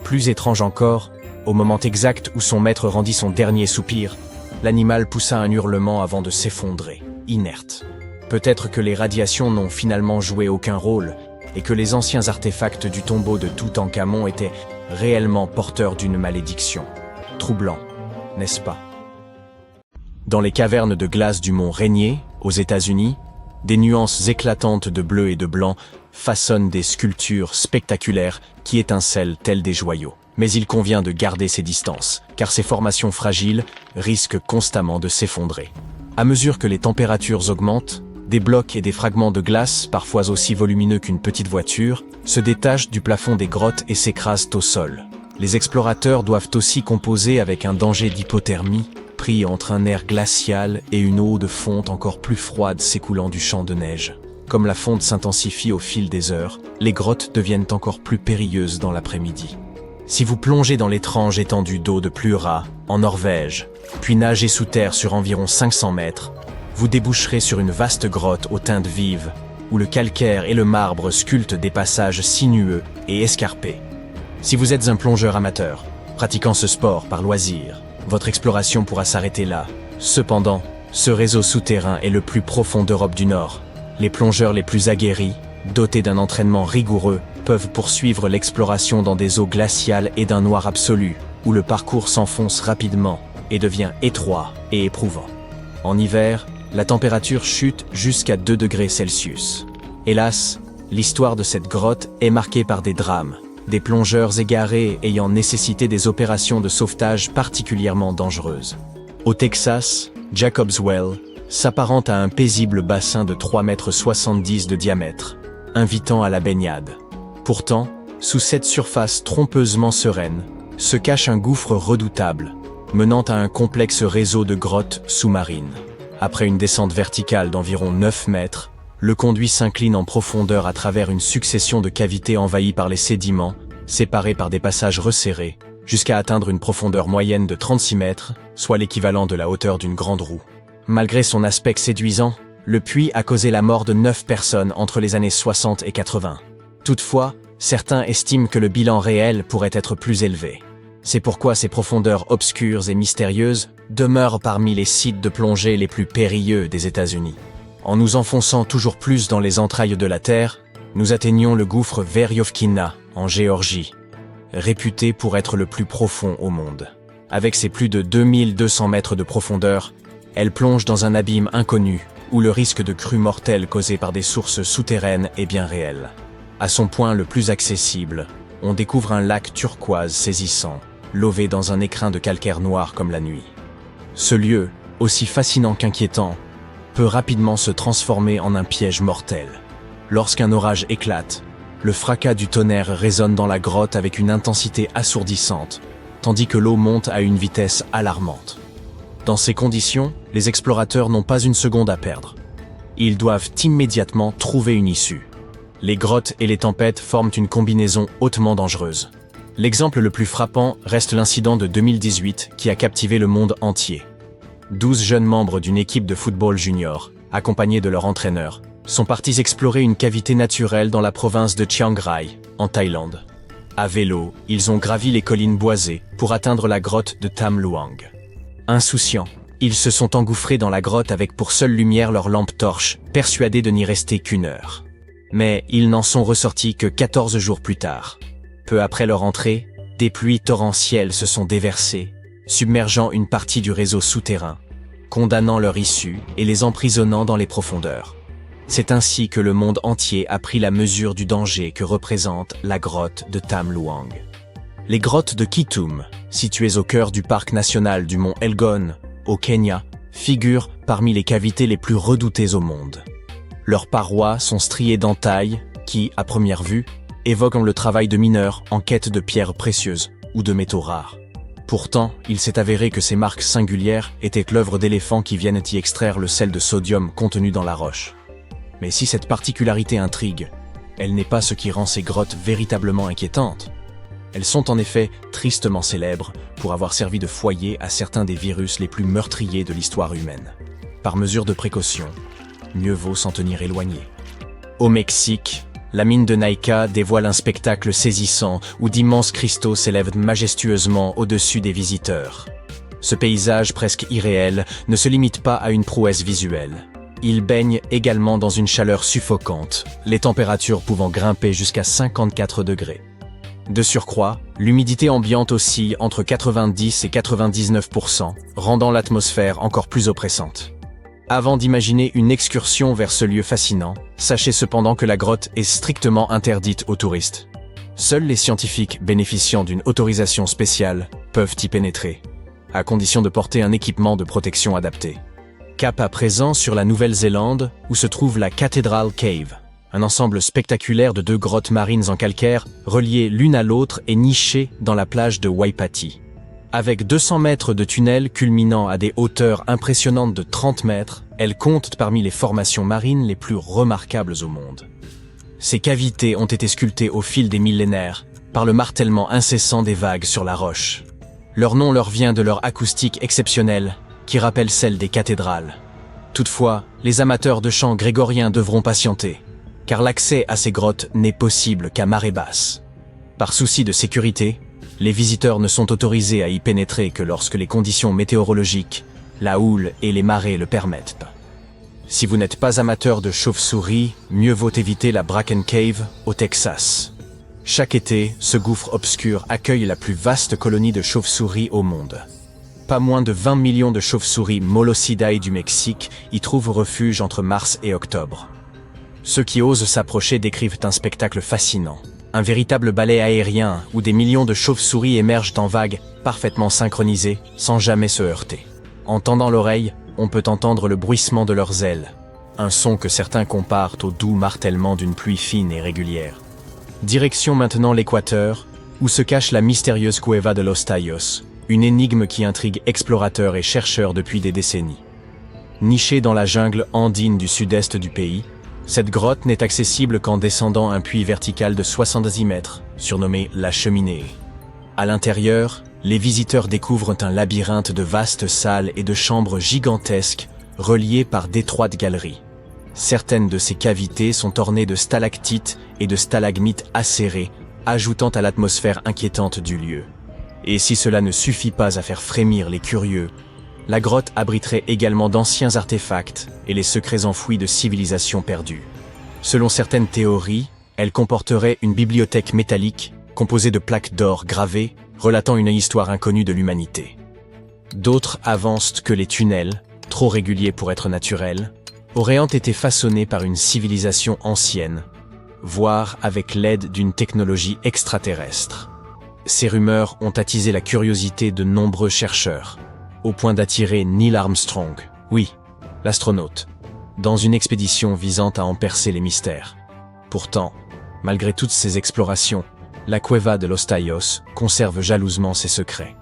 Plus étrange encore, au moment exact où son maître rendit son dernier soupir, l'animal poussa un hurlement avant de s'effondrer, inerte. Peut-être que les radiations n'ont finalement joué aucun rôle, et que les anciens artefacts du tombeau de Toutankhamon étaient réellement porteurs d'une malédiction. Troublant, n'est-ce pas? Dans les cavernes de glace du mont Rainier, aux États-Unis, des nuances éclatantes de bleu et de blanc façonnent des sculptures spectaculaires qui étincellent tels des joyaux. Mais il convient de garder ses distances, car ces formations fragiles risquent constamment de s'effondrer. À mesure que les températures augmentent, des blocs et des fragments de glace, parfois aussi volumineux qu'une petite voiture, se détachent du plafond des grottes et s'écrasent au sol. Les explorateurs doivent aussi composer avec un danger d'hypothermie, pris entre un air glacial et une eau de fonte encore plus froide s'écoulant du champ de neige. Comme la fonte s'intensifie au fil des heures, les grottes deviennent encore plus périlleuses dans l'après-midi. Si vous plongez dans l'étrange étendue d'eau de Plura, en Norvège, puis nagez sous terre sur environ 500 mètres, vous déboucherez sur une vaste grotte aux teintes vives, où le calcaire et le marbre sculptent des passages sinueux et escarpés. Si vous êtes un plongeur amateur, pratiquant ce sport par loisir, votre exploration pourra s'arrêter là. Cependant, ce réseau souterrain est le plus profond d'Europe du Nord. Les plongeurs les plus aguerris, dotés d'un entraînement rigoureux, peuvent poursuivre l'exploration dans des eaux glaciales et d'un noir absolu, où le parcours s'enfonce rapidement et devient étroit et éprouvant. En hiver, la température chute jusqu'à 2 degrés Celsius. Hélas, l'histoire de cette grotte est marquée par des drames, des plongeurs égarés ayant nécessité des opérations de sauvetage particulièrement dangereuses. Au Texas, Jacob's Well s'apparente à un paisible bassin de 3,70 m de diamètre, invitant à la baignade. Pourtant, sous cette surface trompeusement sereine, se cache un gouffre redoutable, menant à un complexe réseau de grottes sous-marines. Après une descente verticale d'environ 9 mètres, le conduit s'incline en profondeur à travers une succession de cavités envahies par les sédiments, séparées par des passages resserrés, jusqu'à atteindre une profondeur moyenne de 36 mètres, soit l'équivalent de la hauteur d'une grande roue. Malgré son aspect séduisant, le puits a causé la mort de 9 personnes entre les années 60 et 80. Toutefois, certains estiment que le bilan réel pourrait être plus élevé. C'est pourquoi ces profondeurs obscures et mystérieuses demeurent parmi les sites de plongée les plus périlleux des États-Unis. En nous enfonçant toujours plus dans les entrailles de la Terre, nous atteignons le gouffre Veryovkina, en Géorgie, réputé pour être le plus profond au monde. Avec ses plus de 2200 mètres de profondeur, elle plonge dans un abîme inconnu, où le risque de crue mortelle causé par des sources souterraines est bien réel. À son point le plus accessible, on découvre un lac turquoise saisissant, lové dans un écrin de calcaire noir comme la nuit. Ce lieu, aussi fascinant qu'inquiétant, peut rapidement se transformer en un piège mortel. Lorsqu'un orage éclate, le fracas du tonnerre résonne dans la grotte avec une intensité assourdissante, tandis que l'eau monte à une vitesse alarmante. Dans ces conditions, les explorateurs n'ont pas une seconde à perdre. Ils doivent immédiatement trouver une issue. Les grottes et les tempêtes forment une combinaison hautement dangereuse. L'exemple le plus frappant reste l'incident de 2018 qui a captivé le monde entier. 12 jeunes membres d'une équipe de football junior, accompagnés de leur entraîneur, sont partis explorer une cavité naturelle dans la province de Chiang Rai, en Thaïlande. À vélo, ils ont gravi les collines boisées pour atteindre la grotte de Tham Luang. Insouciants, ils se sont engouffrés dans la grotte avec pour seule lumière leur lampe torche, persuadés de n'y rester qu'1 heure. Mais ils n'en sont ressortis que 14 jours plus tard. Peu après leur entrée, des pluies torrentielles se sont déversées, submergeant une partie du réseau souterrain, condamnant leur issue et les emprisonnant dans les profondeurs. C'est ainsi que le monde entier a pris la mesure du danger que représente la grotte de Tham Luang. Les grottes de Kitum, situées au cœur du parc national du mont Elgon, au Kenya, figurent parmi les cavités les plus redoutées au monde. Leurs parois sont striées d'entailles qui, à première vue, évoquent le travail de mineurs en quête de pierres précieuses ou de métaux rares. Pourtant, il s'est avéré que ces marques singulières étaient l'œuvre d'éléphants qui viennent y extraire le sel de sodium contenu dans la roche. Mais si cette particularité intrigue, elle n'est pas ce qui rend ces grottes véritablement inquiétantes. Elles sont en effet tristement célèbres pour avoir servi de foyer à certains des virus les plus meurtriers de l'histoire humaine. Par mesure de précaution, mieux vaut s'en tenir éloigné. Au Mexique, la mine de Naica dévoile un spectacle saisissant où d'immenses cristaux s'élèvent majestueusement au-dessus des visiteurs. Ce paysage presque irréel ne se limite pas à une prouesse visuelle. Il baigne également dans une chaleur suffocante, les températures pouvant grimper jusqu'à 54 degrés. De surcroît, l'humidité ambiante oscille entre 90 et 99%, rendant l'atmosphère encore plus oppressante. Avant d'imaginer une excursion vers ce lieu fascinant, sachez cependant que la grotte est strictement interdite aux touristes. Seuls les scientifiques bénéficiant d'une autorisation spéciale peuvent y pénétrer, à condition de porter un équipement de protection adapté. Cap à présent sur la Nouvelle-Zélande, où se trouve la Cathedral Cave, un ensemble spectaculaire de 2 grottes marines en calcaire, reliées l'une à l'autre et nichées dans la plage de Waipati. Avec 200 mètres de tunnels culminant à des hauteurs impressionnantes de 30 mètres, elle compte parmi les formations marines les plus remarquables au monde. Ces cavités ont été sculptées au fil des millénaires, par le martèlement incessant des vagues sur la roche. Leur nom leur vient de leur acoustique exceptionnelle, qui rappelle celle des cathédrales. Toutefois, les amateurs de chants grégoriens devront patienter, car l'accès à ces grottes n'est possible qu'à marée basse. Par souci de sécurité, les visiteurs ne sont autorisés à y pénétrer que lorsque les conditions météorologiques, la houle et les marées le permettent. Si vous n'êtes pas amateur de chauves-souris, mieux vaut éviter la Bracken Cave au Texas. Chaque été, ce gouffre obscur accueille la plus vaste colonie de chauves-souris au monde. Pas moins de 20 millions de chauves-souris Molocidae du Mexique y trouvent refuge entre mars et octobre. Ceux qui osent s'approcher décrivent un spectacle fascinant. Un véritable ballet aérien où des millions de chauves-souris émergent en vagues parfaitement synchronisées sans jamais se heurter. En tendant l'oreille, on peut entendre le bruissement de leurs ailes, un son que certains comparent au doux martèlement d'une pluie fine et régulière. Direction maintenant l'Équateur, où se cache la mystérieuse Cueva de los Tallos, Une énigme qui intrigue explorateurs et chercheurs depuis des décennies. Nichée dans la jungle andine du sud-est du pays, cette grotte n'est accessible qu'en descendant un puits vertical de 70 mètres, surnommé la cheminée. À l'intérieur, les visiteurs découvrent un labyrinthe de vastes salles et de chambres gigantesques reliées par d'étroites galeries. Certaines de ces cavités sont ornées de stalactites et de stalagmites acérées, ajoutant à l'atmosphère inquiétante du lieu. Et si cela ne suffit pas à faire frémir les curieux, la grotte abriterait également d'anciens artefacts et les secrets enfouis de civilisations perdues. Selon certaines théories, elle comporterait une bibliothèque métallique composée de plaques d'or gravées relatant une histoire inconnue de l'humanité. D'autres avancent que les tunnels, trop réguliers pour être naturels, auraient été façonnés par une civilisation ancienne, voire avec l'aide d'une technologie extraterrestre. Ces rumeurs ont attisé la curiosité de nombreux chercheurs, au point d'attirer Neil Armstrong, oui, l'astronaute, dans une expédition visant à en percer les mystères. Pourtant, malgré toutes ces explorations, la Cueva de los Tallos conserve jalousement ses secrets.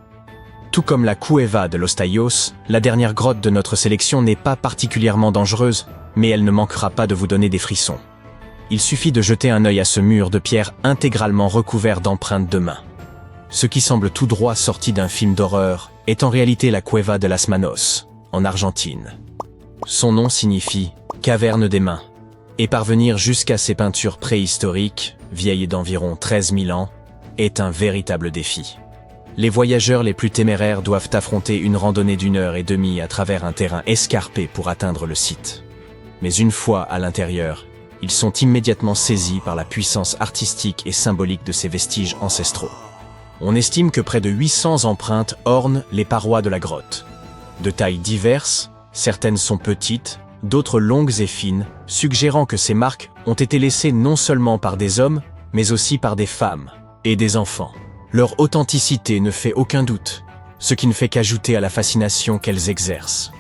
Tout comme la Cueva de los Tallos, la dernière grotte de notre sélection n'est pas particulièrement dangereuse, mais elle ne manquera pas de vous donner des frissons. Il suffit de jeter un œil à ce mur de pierre intégralement recouvert d'empreintes de mains. Ce qui semble tout droit sorti d'un film d'horreur est en réalité la Cueva de las Manos, en Argentine. Son nom signifie « caverne des mains », et parvenir jusqu'à ces peintures préhistoriques, vieilles d'environ 13 000 ans, est un véritable défi. Les voyageurs les plus téméraires doivent affronter une randonnée d'1 heure et demie à travers un terrain escarpé pour atteindre le site. Mais une fois à l'intérieur, ils sont immédiatement saisis par la puissance artistique et symbolique de ces vestiges ancestraux. On estime que près de 800 empreintes ornent les parois de la grotte. De tailles diverses, certaines sont petites, d'autres longues et fines, suggérant que ces marques ont été laissées non seulement par des hommes, mais aussi par des femmes et des enfants. Leur authenticité ne fait aucun doute, ce qui ne fait qu'ajouter à la fascination qu'elles exercent.